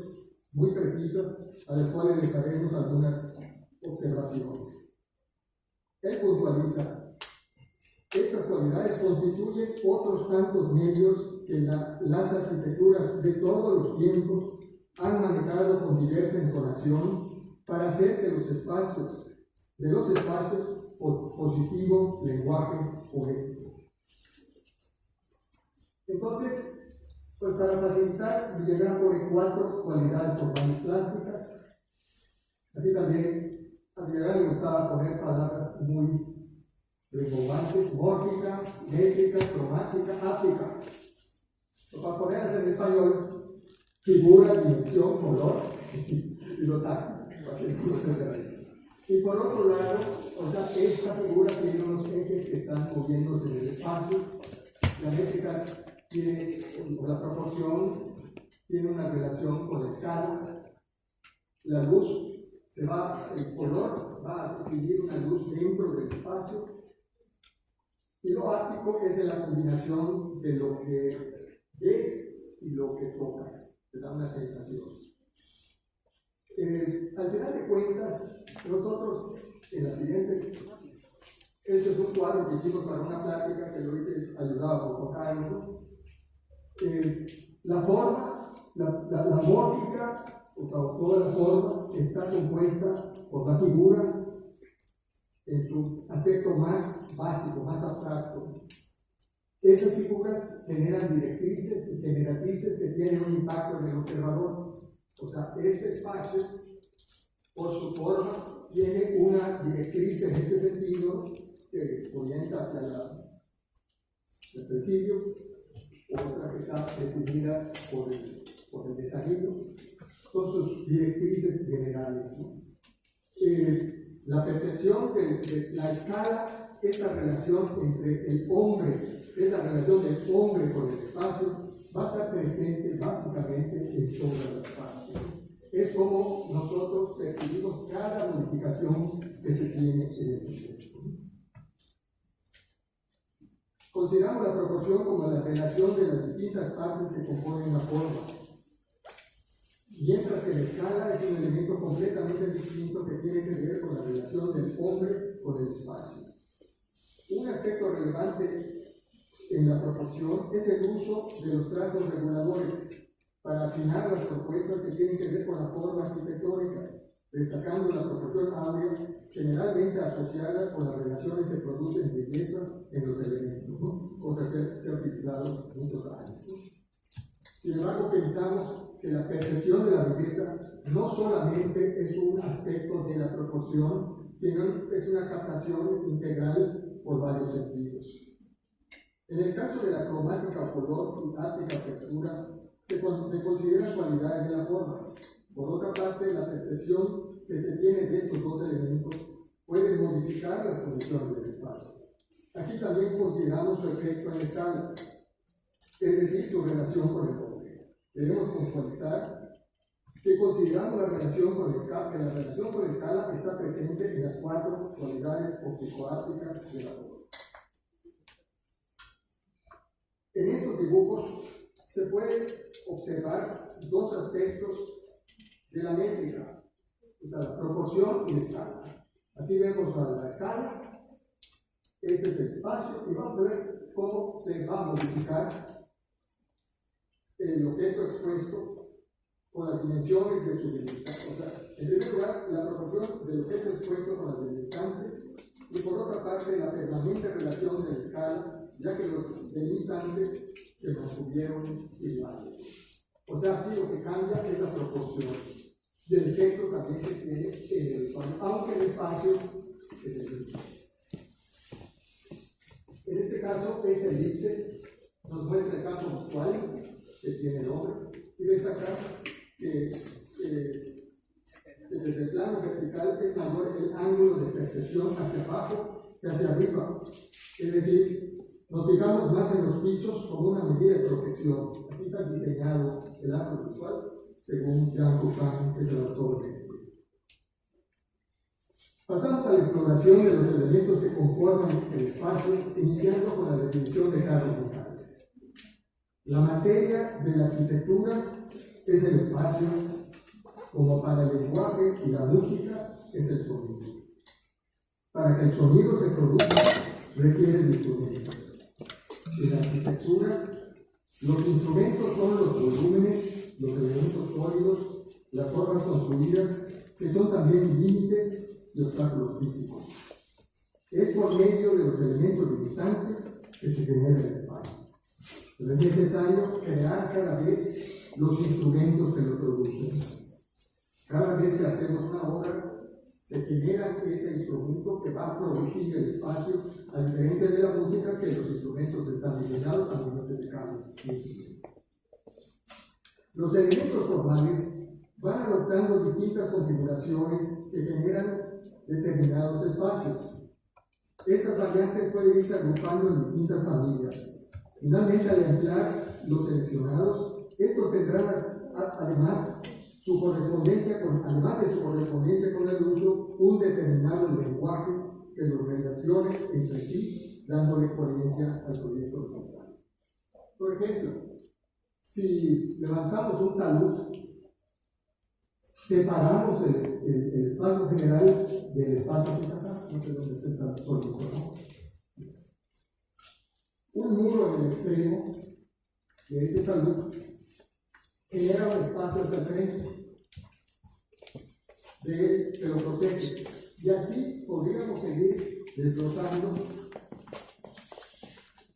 muy precisas a las cuales les haremos algunas observaciones. Él puntualiza: estas cualidades constituyen otros tantos medios que las arquitecturas de todos los tiempos han manejado con diversa entonación para hacer de los espacios positivo lenguaje poético. Entonces, pues para facilitar, Villagrán pone 4 cualidades formales plásticas. Aquí también a Villagrán le gustaba poner palabras muy relevantes: mórfica, métrica, cromática, áptica. Para ponerlas en español: figura, dimensión, color y lo táctil. Y por otro lado, o sea, esta figura tiene unos ejes que están moviéndose en el espacio. La métrica tiene, o la proporción, tiene una relación con la escala. La luz el color va a definir una luz dentro del espacio. Y lo áptico es la combinación de lo que ves y lo que tocas, te da una sensación. Al final de cuentas, nosotros en la siguiente, este es un cuadro que hicimos para una plática que lo hice ayudado por Carlos. La forma, la mórfica, o toda la forma, está compuesta por la figura en su aspecto más básico, más abstracto. Esas figuras generan directrices y generatrices que tienen un impacto en el observador. O sea, este espacio, por su forma, tiene una directriz en este sentido que orienta hacia el presidio, otra que está definida por el desarrollo. Son sus directrices generales, ¿no? La percepción de la escala es la relación entre el hombre, es la relación del hombre con el espacio, va a estar presente básicamente en todo el espacio. Es como nosotros percibimos cada modificación que se tiene en el contexto. Consideramos la proporción como la relación de las distintas partes que componen la forma, mientras que la escala es un elemento completamente distinto que tiene que ver con la relación del hombre con el espacio. Un aspecto relevante en la proporción es el uso de los trazos reguladores para afinar las propuestas que tienen que ver con la forma arquitectónica, destacando la proporción áurea generalmente asociada con las relaciones que producen belleza en los elementos, ¿no? Cosa que se ha utilizado muchos años. Sin embargo, pensamos que la percepción de la belleza no solamente es un aspecto de la proporción, sino es una captación integral por varios sentidos. En el caso de la cromática o color y áptica textura, se consideran cualidades de la forma. Por otra parte, la percepción que se tiene de estos dos elementos puede modificar las condiciones del espacio. Aquí también consideramos su efecto en escala, es decir, su relación con el hombre. Debemos puntualizar que consideramos la relación con la escala, que la relación con la escala está presente en las 4 cualidades óptico-ápticas de la forma. En estos dibujos se puede observar 2 aspectos de la métrica, o sea, la proporción y la escala. Aquí vemos la escala, este es el espacio, y vamos a ver cómo se va a modificar el objeto expuesto con las dimensiones de su delimitación. O sea, en primer lugar, la proporción del objeto expuesto con las delimitantes, y por otra parte, la permanente relación de la escala, ya que los delimitantes se mantuvieron iguales. O sea, aquí lo que cambia es la proporción. Y el efecto también que tiene en el espacio, aunque el espacio es el mismo. En este caso, esta elipse nos muestra el campo visual que tiene el hombre, y destacar que desde el plano vertical es mayor el ángulo de percepción hacia abajo que hacia arriba. Es decir, nos fijamos más en los pisos como una medida de protección. Así está diseñado el ángulo visual, según Jean Cousin, que es el autor de este. Pasamos a la exploración de los elementos que conforman el espacio, iniciando con la definición de Carlos González. La materia de la arquitectura es el espacio, como para el lenguaje y la música es el sonido. Para que el sonido se produzca, requiere de instrumentos. En la arquitectura, los instrumentos son los volúmenes, los elementos sólidos, las formas construidas, que son también límites y obstáculos físicos. Es por medio de los elementos limitantes que se genera el espacio. Pero es necesario crear cada vez los instrumentos que lo producen. Cada vez que hacemos una obra, se genera ese instrumento que va a producir el espacio, a diferencia de la música, que los instrumentos están diseñados a menos que se cambien. Los elementos formales van adoptando distintas configuraciones que generan determinados espacios. Estas variantes pueden irse agrupando en distintas familias. Finalmente, al emplear los seleccionados, estos tendrán además de su correspondencia con el uso, un determinado lenguaje que los relacione entre sí, dándole coherencia al proyecto horizontal. Por ejemplo, si levantamos un talud, separamos el espacio general del espacio que está acá, no sé dónde está el talud, ¿no? Un muro en el extremo de ese talud genera un espacio hacia el frente que lo protege. Y así podríamos seguir desglosando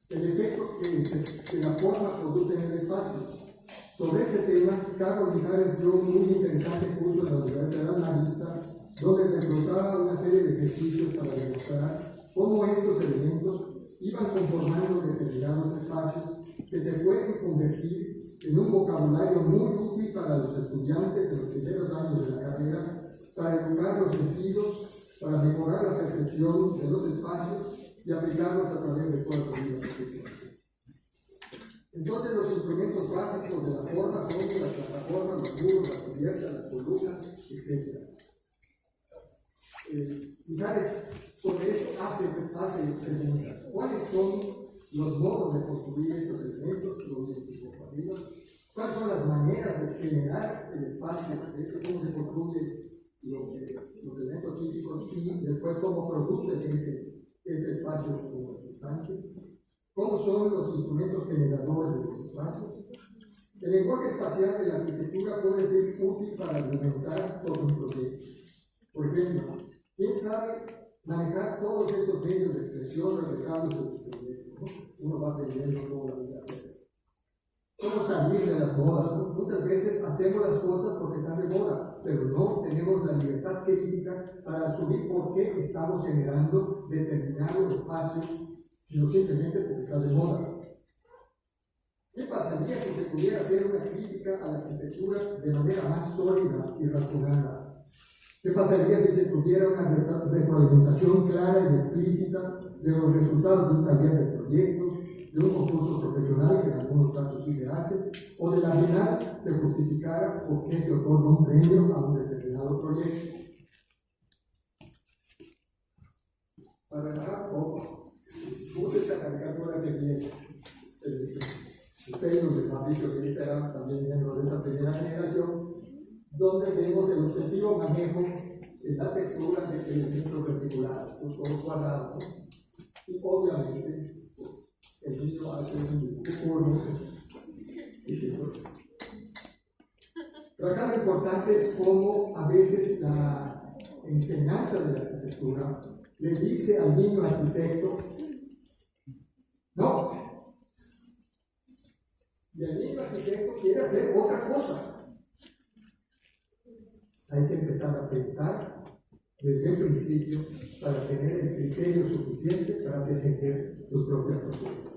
el efecto que la forma produce en el espacio. Sobre este tema, Carlos Mijares dio un muy interesante curso en la Universidad Marista, donde desglosaba una serie de ejercicios para demostrar cómo estos elementos iban conformando determinados espacios que se pueden convertir en un vocabulario muy útil para los estudiantes en los primeros años de la carrera, para educar los sentidos, para mejorar la percepción de los espacios y aplicarlos a través de toda la vida profesional. Entonces, los instrumentos básicos de la forma son las plataformas, los muros, las cubiertas, las columnas, etc. Mijares, sobre esto hace preguntas. ¿Cuáles son los modos de construir estos elementos? Lo mismo por arriba. ¿Cuáles son las maneras de generar el espacio? ¿Cómo se construye los elementos físicos? Y después, ¿cómo produce ese espacio como resultante? ¿Cómo son los instrumentos generadores de los espacios? El lenguaje espacial de la arquitectura puede ser útil para argumentar sobre un proyecto. Por ejemplo, ¿quién sabe manejar todos estos medios de expresión reflejados en su proyecto? ¿No? Uno va aprendiendo cómo la vida hacer. ¿Cómo salir de las modas? ¿No? Muchas veces hacemos las cosas porque están de moda, pero no tenemos la libertad crítica para asumir por qué estamos generando determinados espacios, sino simplemente porque está de moda. ¿Qué pasaría si se pudiera hacer una crítica a la arquitectura de manera más sólida y razonada? ¿Qué pasaría si se tuviera una retroalimentación clara y explícita de los resultados de un taller de proyectos, de un concurso profesional, que en algunos casos sí se hace, o de la bienal que justificara por qué se otorga un premio a un determinado proyecto? Para nada, puse esta caricatura que tiene el pelo de Mauricio, que era también miembro de esta primera generación, donde vemos el obsesivo manejo en la textura de elementos particulares, todo cuadrado, ¿no? Y obviamente el niño hace un dibujo y pues, pero interesantes cómo a veces la enseñanza de la arquitectura le dice al niño arquitecto, no, y el niño arquitecto quiere hacer otra cosa. Hay que empezar a pensar desde el principio para tener el criterio suficiente para defender sus propias propuestas.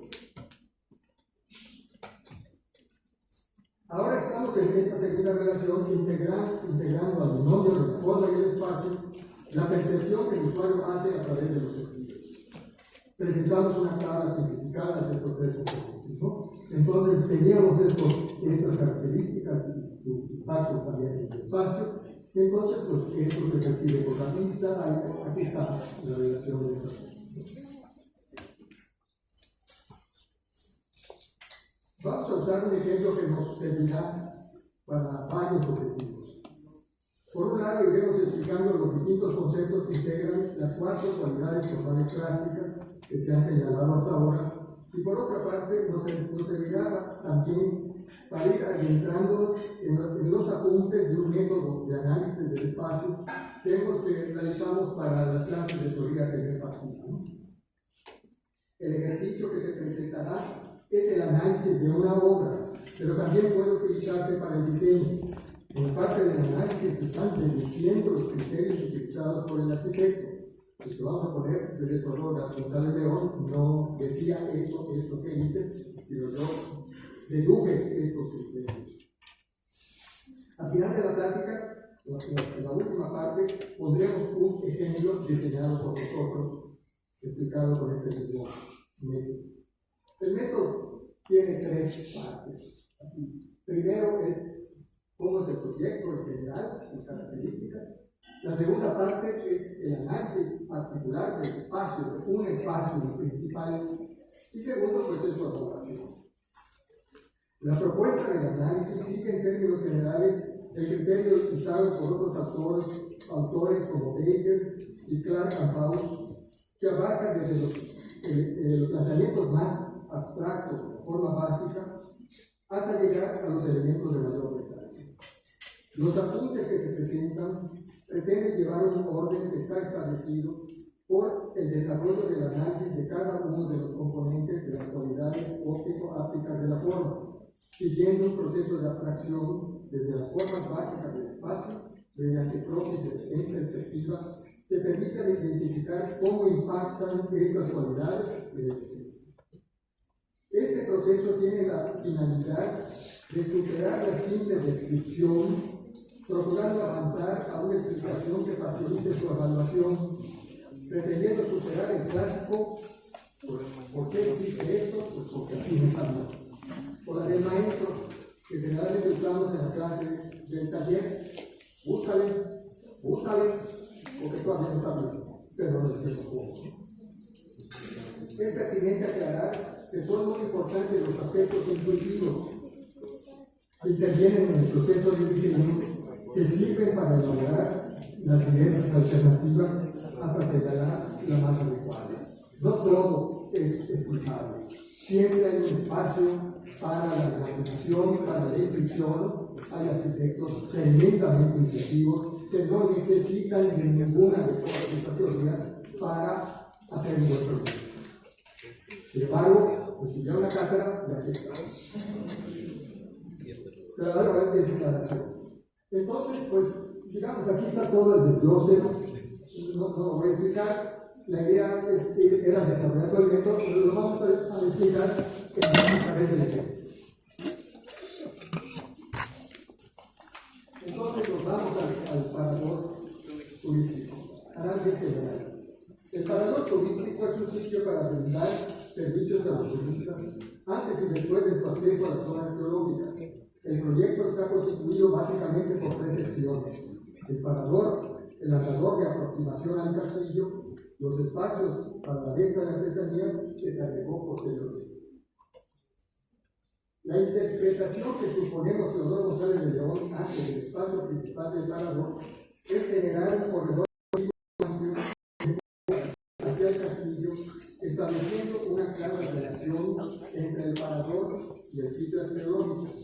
Ahora estamos en esta segunda relación integrando al binomio de la forma y el espacio la percepción que el usuario hace a través de los sentidos. Presentamos una tabla simplificada del proceso cognitivo. Entonces teníamos estas características y su impacto también en el espacio. Entonces, pues esto se percibe por la vista. Aquí está la relación de estas cosas. Vamos a usar un ejemplo que nos servirá para varios objetivos. Por un lado, iremos explicando los distintos conceptos que integran las 4 cualidades formales clásicas que se han señalado hasta ahora, y por otra parte, nos servirá también para ir adentrando en los apuntes de un método de análisis del espacio que realizamos para las clases de teoría temperfatina, ¿no? El ejercicio que se presentará es el análisis de una obra, pero también puede utilizarse para el diseño. En parte del análisis están deduciendo los criterios utilizados por el arquitecto. Y que vamos a poner, el doctor González León no decía esto es lo que hice, sino yo deduje estos criterios. Al final de la plática, en la última parte, pondremos un ejemplo diseñado por nosotros, explicado con este mismo método. El método tiene 3 partes. Primero es cómo es el proyecto en general, sus características. La segunda parte es el análisis particular del espacio, de un espacio principal. Y segundo, pues es su elaboración. La propuesta del análisis sigue en términos generales el criterio usado por otros autores como Baker y Clark and House, que abarca desde los planteamientos más abstractos de forma básica hasta llegar a los elementos de mayor detalle. Los apuntes que se presentan pretenden llevar un orden que está establecido por el desarrollo del análisis de cada uno de los componentes de las cualidades óptico-ápticas de la forma, siguiendo un proceso de abstracción desde las formas básicas del espacio, mediante prótesis en perspectiva, que permitan identificar cómo impactan estas cualidades en el diseño. Este proceso tiene la finalidad de superar la simple descripción, procurando avanzar a una explicación que facilite su evaluación, pretendiendo superar el clásico ¿por qué existe esto? Pues porque así me salió. O la del maestro, que generalmente usamos en la clase del taller, búscale, porque todavía no está bien, pero no decimos cómo. Es pertinente aclarar que son muy importantes los aspectos intuitivos que intervienen en el proceso de diseño, que sirven para elaborar las diversas alternativas hasta señalar la más adecuada. No todo es explicable. Siempre hay un espacio para la imaginación, para la intuición. Hay arquitectos tremendamente intuitivos que no necesitan de ninguna de todas estas teorías para hacer un buen proyecto. Sin embargo, estudiar una cátedra y aquí estamos. Se la va a llevar de declaración. Entonces, pues, digamos, aquí está todo el desglose, no lo voy a explicar. La idea era desarrollar el método, pero lo vamos a explicar a través del ejemplo. Entonces, nos vamos al parador turístico. Análisis general. El parador turístico es un sitio para brindar servicios a los turistas antes y después de su acceso a la zona arqueológica. El proyecto está constituido básicamente por 3 secciones: el parador, el andador de aproximación al castillo, los espacios para la venta de artesanías que se agregó posteriormente. La interpretación que suponemos Teodoro González de León hace del espacio principal del parador es generar un corredor amplio hacia el castillo, estableciendo una clara relación entre el parador y el sitio arqueológico.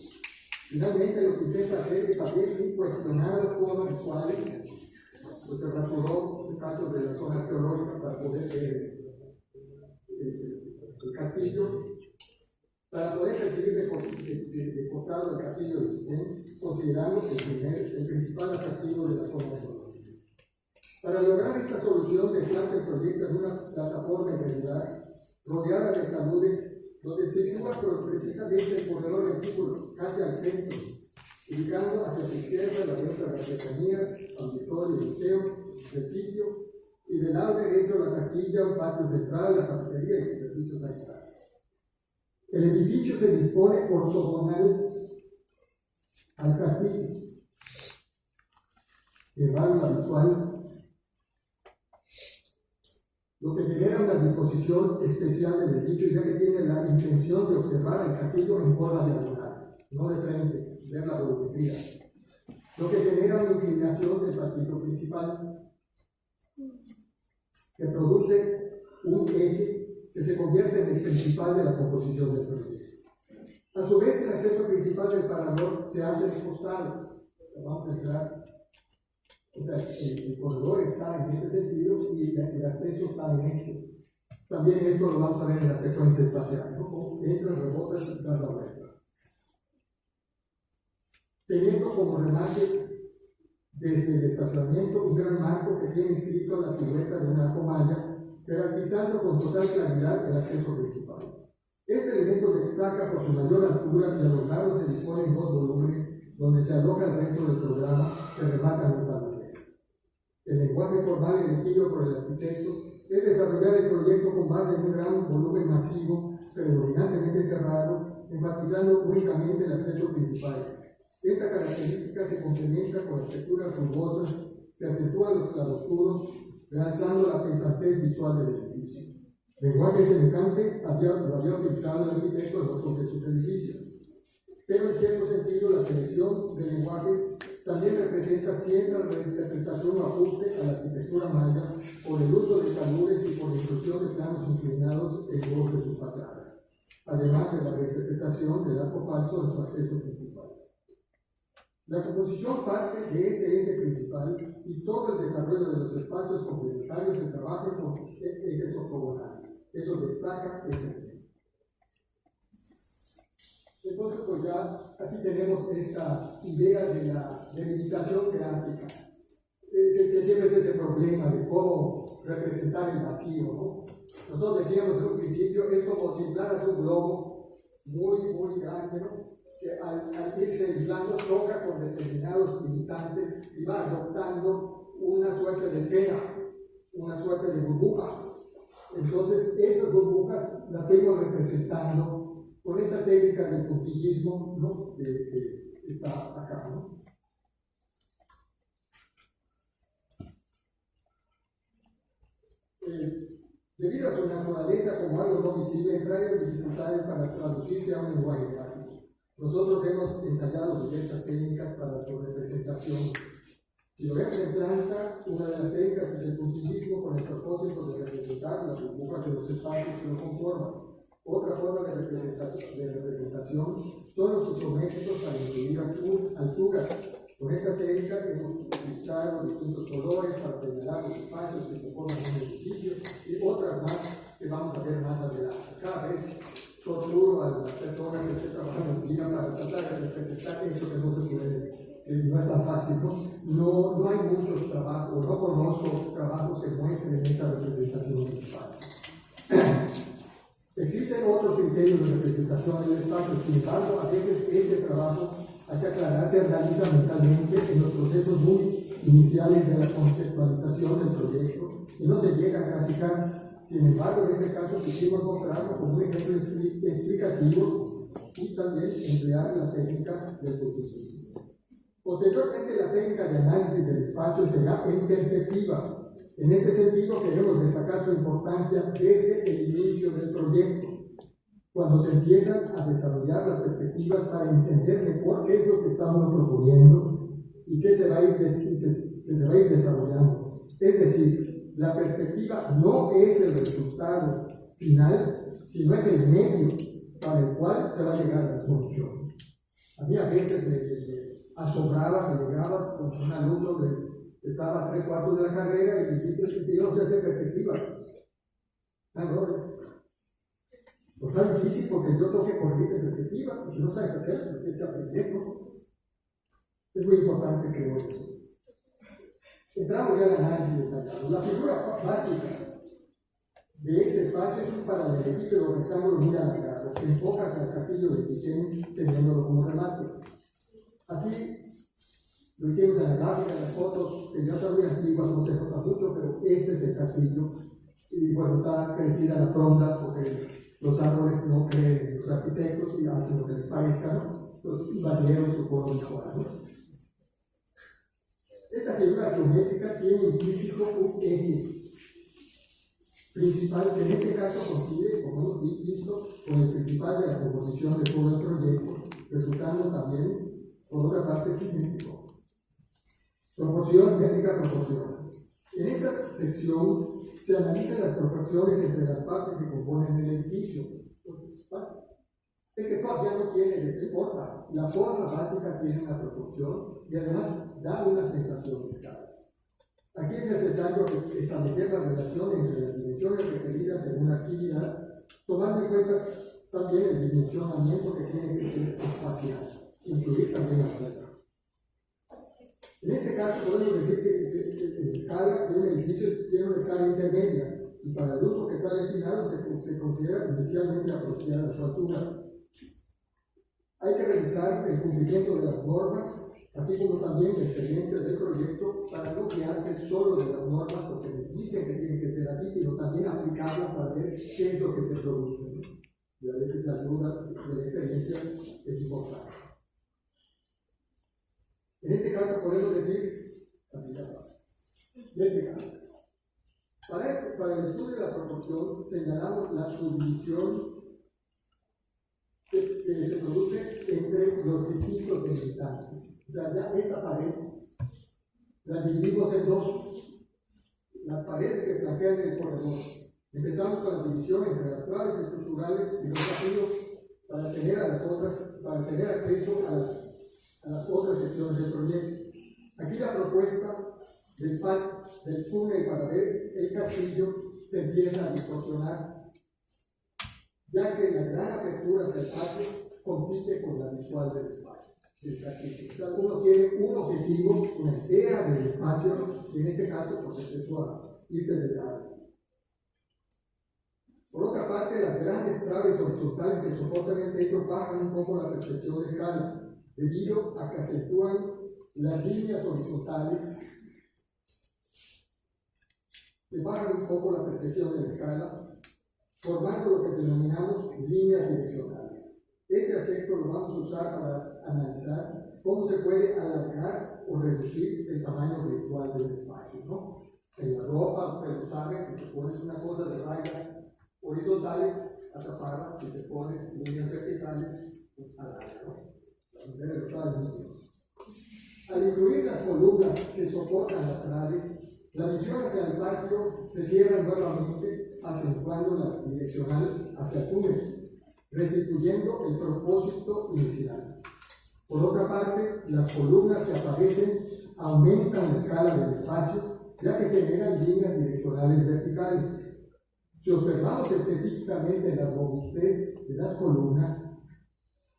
Finalmente, lo que intenta hacer es abrir incuestionado forma visuales, pues se rasuró el caso de la zona arqueológica para poder ver el castillo, para poder recibir de costado el castillo de Chichén, considerando el principal atractivo de la zona arqueológica. Para lograr esta solución, desplanta el proyecto en una plataforma irregular, rodeada de taludes, donde se sitúa precisamente el corredor vestíbulo, casi al centro, ubicando hacia su izquierda la venta de artesanías, auditorio y museo del sitio, y del lado derecho la taquilla, un patio central, la cafetería y los servicios sanitarios. El edificio se dispone ortogonal al castillo. Llevar la visual, lo que genera una disposición especial del edificio, ya que tiene la intención de observar el castillo en forma diagonal, no de frente, ver la volumetría, lo que genera una inclinación del pasillo principal, que produce un eje que se convierte en el principal de la composición del proyecto. A su vez, el acceso principal del parador se hace de costado. Vamos a entrar. O sea, el corredor está en este sentido y el acceso está en este. También esto lo vamos a ver en la secuencia espacial, ¿no? Entras, rebotas y das la vuelta. Teniendo como remate desde el estacionamiento un gran marco que tiene inscrito la silueta de una comalla, garantizando con total claridad el acceso principal. Este elemento destaca por su mayor altura y a los lados se disponen dos volúmenes donde se aloja el resto del programa que rematan los paneles. El lenguaje formal elegido por el arquitecto es desarrollar el proyecto con base en un gran volumen masivo, predominantemente cerrado, enfatizando únicamente el acceso principal. Esta característica se complementa con las texturas rugosas que acentúan los claroscuros, realzando la pesantez visual del edificio. Lenguaje semejante lo había utilizado el arquitecto en otros de sus edificios. Pero en cierto sentido la selección del lenguaje también representa cierta reinterpretación o ajuste a la arquitectura maya por el uso de taludes y por la inclusión de planos inclinados en dos de sus fachadas, además de la reinterpretación del arco falso de su acceso principal. La composición parte de este eje principal y todo el desarrollo de los espacios complementarios de trabajo con ejes ortogonales. Eso destaca ese eje. Entonces, pues ya aquí tenemos esta idea de la delimitación gráfica, que siempre es ese problema de cómo representar el vacío, ¿no? Nosotros decíamos en un principio, es como si inflaras un globo muy grande, ¿no? Que al irse inflando toca con determinados limitantes y va adoptando una suerte de esfera, una suerte de burbuja. Entonces, esas burbujas las fuimos representando con esta técnica del puntillismo, ¿no? Que está acá, ¿no? Debido a su naturaleza como algo no visible, trae dificultades para traducirse a un lenguaje gráfico. Nosotros hemos ensayado diversas técnicas para su representación. Si lo vemos en planta, una de las técnicas es el puntillismo con el propósito de representar las burbujas de los espacios que lo conforman. Otra forma de representación son los isométricos para incluir alturas. Con esta técnica hemos utilizado distintos colores para señalar los espacios que conforman un edificio y otras más que vamos a ver más adelante. Cada vez torturo a las personas que estén trabajando en cine para tratar de representar eso que no se puede, no es tan fácil, ¿no? No hay muchos trabajos, no conozco trabajos que muestren esta representación del espacio. Existen otros criterios de representación del espacio, sin embargo, a veces este trabajo, hay que aclarar, se realiza mentalmente en los procesos muy iniciales de la conceptualización del proyecto y no se llega a graficar. Sin embargo, en este caso quisimos mostrarlo como un ejemplo explicativo y también emplear la técnica del puntillismo. Posteriormente, la técnica de análisis del espacio será en perspectiva. En este sentido, queremos destacar su importancia desde el inicio del proyecto, cuando se empiezan a desarrollar las perspectivas para entender mejor qué es lo que estamos proponiendo y qué se va a ir desarrollando. Es decir, la perspectiva no es el resultado final, sino es el medio para el cual se va a llegar a la solución. A mí a veces me asombraba que llegabas con un alumno que estaba a 3/4 de la carrera y dijiste que yo no sé hacer perspectivas. Pues está difícil porque yo tengo que corregir perspectivas y si no sabes hacerlo, lo tienes que aprender, ¿no? Es muy importante que lo eso. Entramos ya al análisis detallado. La figura básica de este espacio es un paralelepípedo rectángulo muy alargado que enfoca hacia el castillo de Chichén teniéndolo como remate. Aquí lo hicimos en la gráfica, en las fotos, que ya están muy antiguas, no se nota mucho, pero este es el castillo. Y bueno, está crecida la fronda porque los árboles no creen los arquitectos y hacen lo que les parezca, ¿no? Entonces invadieron su forma mejorar, ¿no? Esta figura geométrica tiene implícito un eje principal que en este caso coincide, como hemos visto, con el principal de la composición de todo el proyecto, resultando también, por otra parte, simétrico. Proporción, métrica, proporción. En esta sección se analizan las proporciones entre las partes que componen el edificio. Es que todavía no tiene forma. La forma básica tiene una proporción y además da una sensación de escala. Aquí es necesario establecer la relación entre las dimensiones requeridas en una actividad, tomando en cuenta también el dimensionamiento que tiene que ser espacial, incluir también la muestra. En este caso podemos decir que la escala de un edificio tiene una escala intermedia y para el uso que está destinado se considera inicialmente apropiada su altura. Hay que revisar el cumplimiento de las normas, así como también la experiencia del proyecto, para no guiarse solo de las normas porque dicen que tiene que ser así, sino también aplicarlas para ver qué es lo que se produce. Y a veces la duda de la experiencia es importante. En este caso podemos decir, para el estudio de la proporción señalamos la subdivisión que se produce entre los distintos delimitantes. O sea, ya esta pared la dividimos en dos. Las paredes que flanquean el corredor. Empezamos con la división entre las traves estructurales y los pasillos para tener acceso a las otras secciones del proyecto. Aquí la propuesta del túnel para ver el castillo se empieza a distorsionar, ya que la gran apertura hacia el patio compite con la visual del espacio del castillo. O sea, uno tiene un objetivo, una idea del espacio, en este caso pues empezó a irse de lado. Por otra parte, las grandes traves horizontales que soportan el techo bajan un poco la percepción de escala, debido a que acentúan las líneas horizontales que bajan un poco la percepción de la escala, formando lo que denominamos líneas direccionales. Este aspecto lo vamos a usar para analizar cómo se puede alargar o reducir el tamaño virtual del espacio, ¿no? En la ropa, ustedes lo saben, si te pones una cosa de rayas horizontales, atraparla, si te pones líneas verticales, alarga, ¿no? Las mujeres lo saben mucho. Al incluir las columnas que soportan la trave, la visión hacia el patio se cierra nuevamente, acentuando la direccional hacia el túnel, restituyendo el propósito inicial. Por otra parte, las columnas que aparecen aumentan la escala del espacio, ya que generan líneas direccionales verticales. Si observamos específicamente la robustez de las columnas,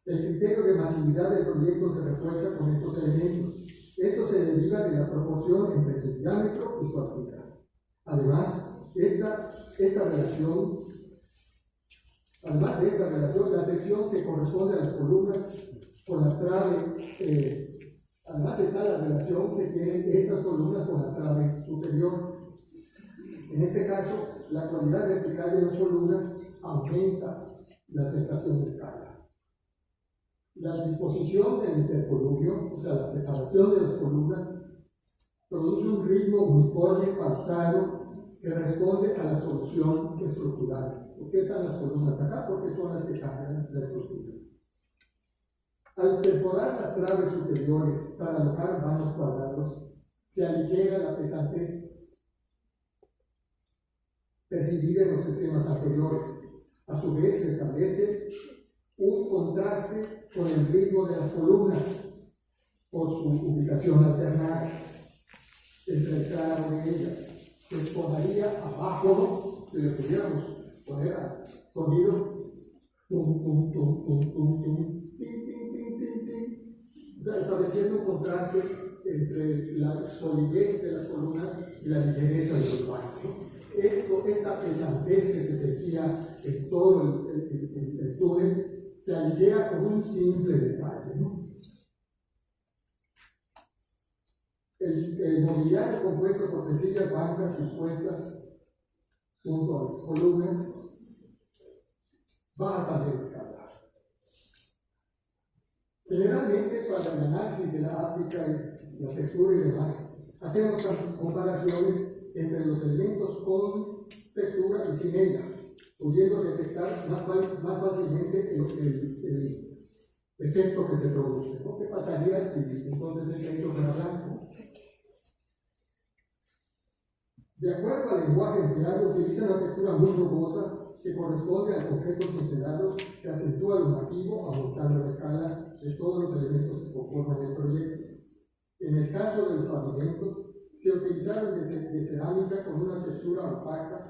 el criterio de masividad del proyecto se refuerza con estos elementos. Esto se deriva de la proporción entre su diámetro y su altura. Además de esta relación, la sección que corresponde a las columnas con la trave, además está la relación que tienen estas columnas con la trave superior. En este caso, la cualidad vertical de las columnas aumenta la sensación de escala. La disposición del intercolumnio, o sea, la separación de las columnas, produce un ritmo uniforme pausado que responde a la solución estructural. ¿Por qué están las columnas acá? Porque son las que cargan la estructura. Al perforar las traves superiores para alojar vanos cuadrados, se aligera la pesantez percibida en los sistemas anteriores. A su vez, se establece un contraste con el ritmo de las columnas por su ubicación alternada entre cada una de ellas. Se exponería abajo, si le pudiéramos poner a sonido, tum, tum, tum, tum, tum, tum, tin, tin, tin, tin, tin. O sea, estableciendo un contraste entre la solidez de las columnas y la ligereza de los bancos. Esta pesantez que se sentía en todo el túnel se aligera con un simple detalle, ¿no? El mobiliario compuesto por sencillas bancas dispuestas junto a las columnas baja también escala. Generalmente, para el análisis de la áptica y la textura y demás, hacemos comparaciones entre los elementos con textura y sin ella, pudiendo detectar más fácilmente el efecto que se produce, ¿no? ¿Qué pasaría si entonces el efecto fuera blanco? De acuerdo al lenguaje empleado, utiliza una textura muy rugosa que corresponde al objeto cincelado, que acentúa lo masivo, aumentando la escala de todos los elementos que conforman el proyecto. En el caso de los pavimentos, se utilizaron de cerámica con una textura opaca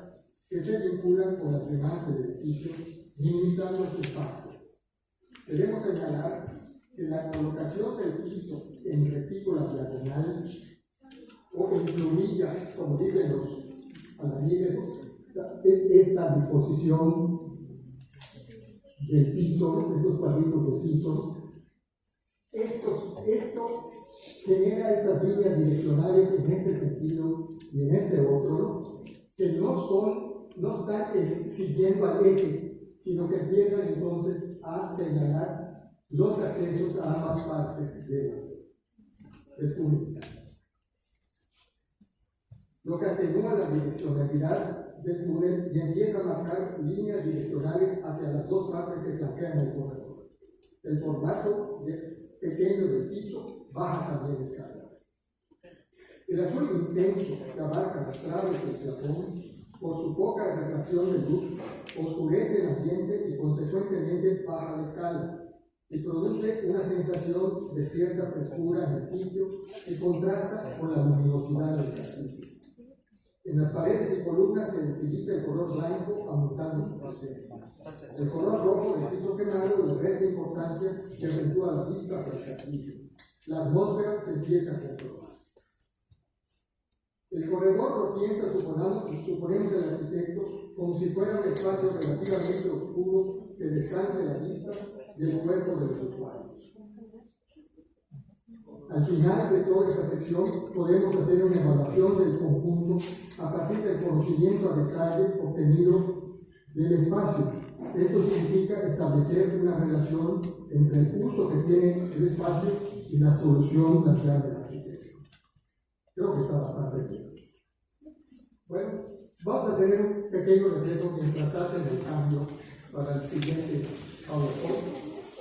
que se vinculan con las demás del edificio, minimizando su impacto. Debemos señalar que la colocación del piso en retícula diagonal o en plumilla, como dicen los albañiles, es esta disposición del piso, estos cuadritos de piso. Esto genera estas líneas direccionales en este sentido y en este otro, que no están siguiendo al eje, sino que empiezan entonces a señalar los accesos a ambas partes del túnel. Lo que atenúa la direccionalidad del túnel y empieza a marcar líneas direccionales hacia las dos partes que flanquean el corredor. El formato pequeño del piso baja también escala. El azul intenso que abarca las traves del plafón, por su poca refracción de luz, oscurece el ambiente y consecuentemente baja la escala y produce una sensación de cierta frescura en el sitio que contrasta con la luminosidad del castillo. En las paredes y columnas se utiliza el color blanco aumentando su presencia. El color rojo del piso quemado le resta importancia que acentúa las vistas del castillo. La atmósfera se empieza a controlar. El corredor lo piensa, suponemos el arquitecto, como si fuera un espacio relativamente oscuro que descanse la vista del cuerpo de los usuarios. Al final de toda esta sección podemos hacer una evaluación del conjunto a partir del conocimiento a detalle obtenido del espacio. Esto significa establecer una relación entre el uso que tiene el espacio y la solución planteada del arquitecto. Creo que está bastante bien. Bueno, vamos a tener un pequeño receso mientras hacen el cambio para el siguiente PowerPoint.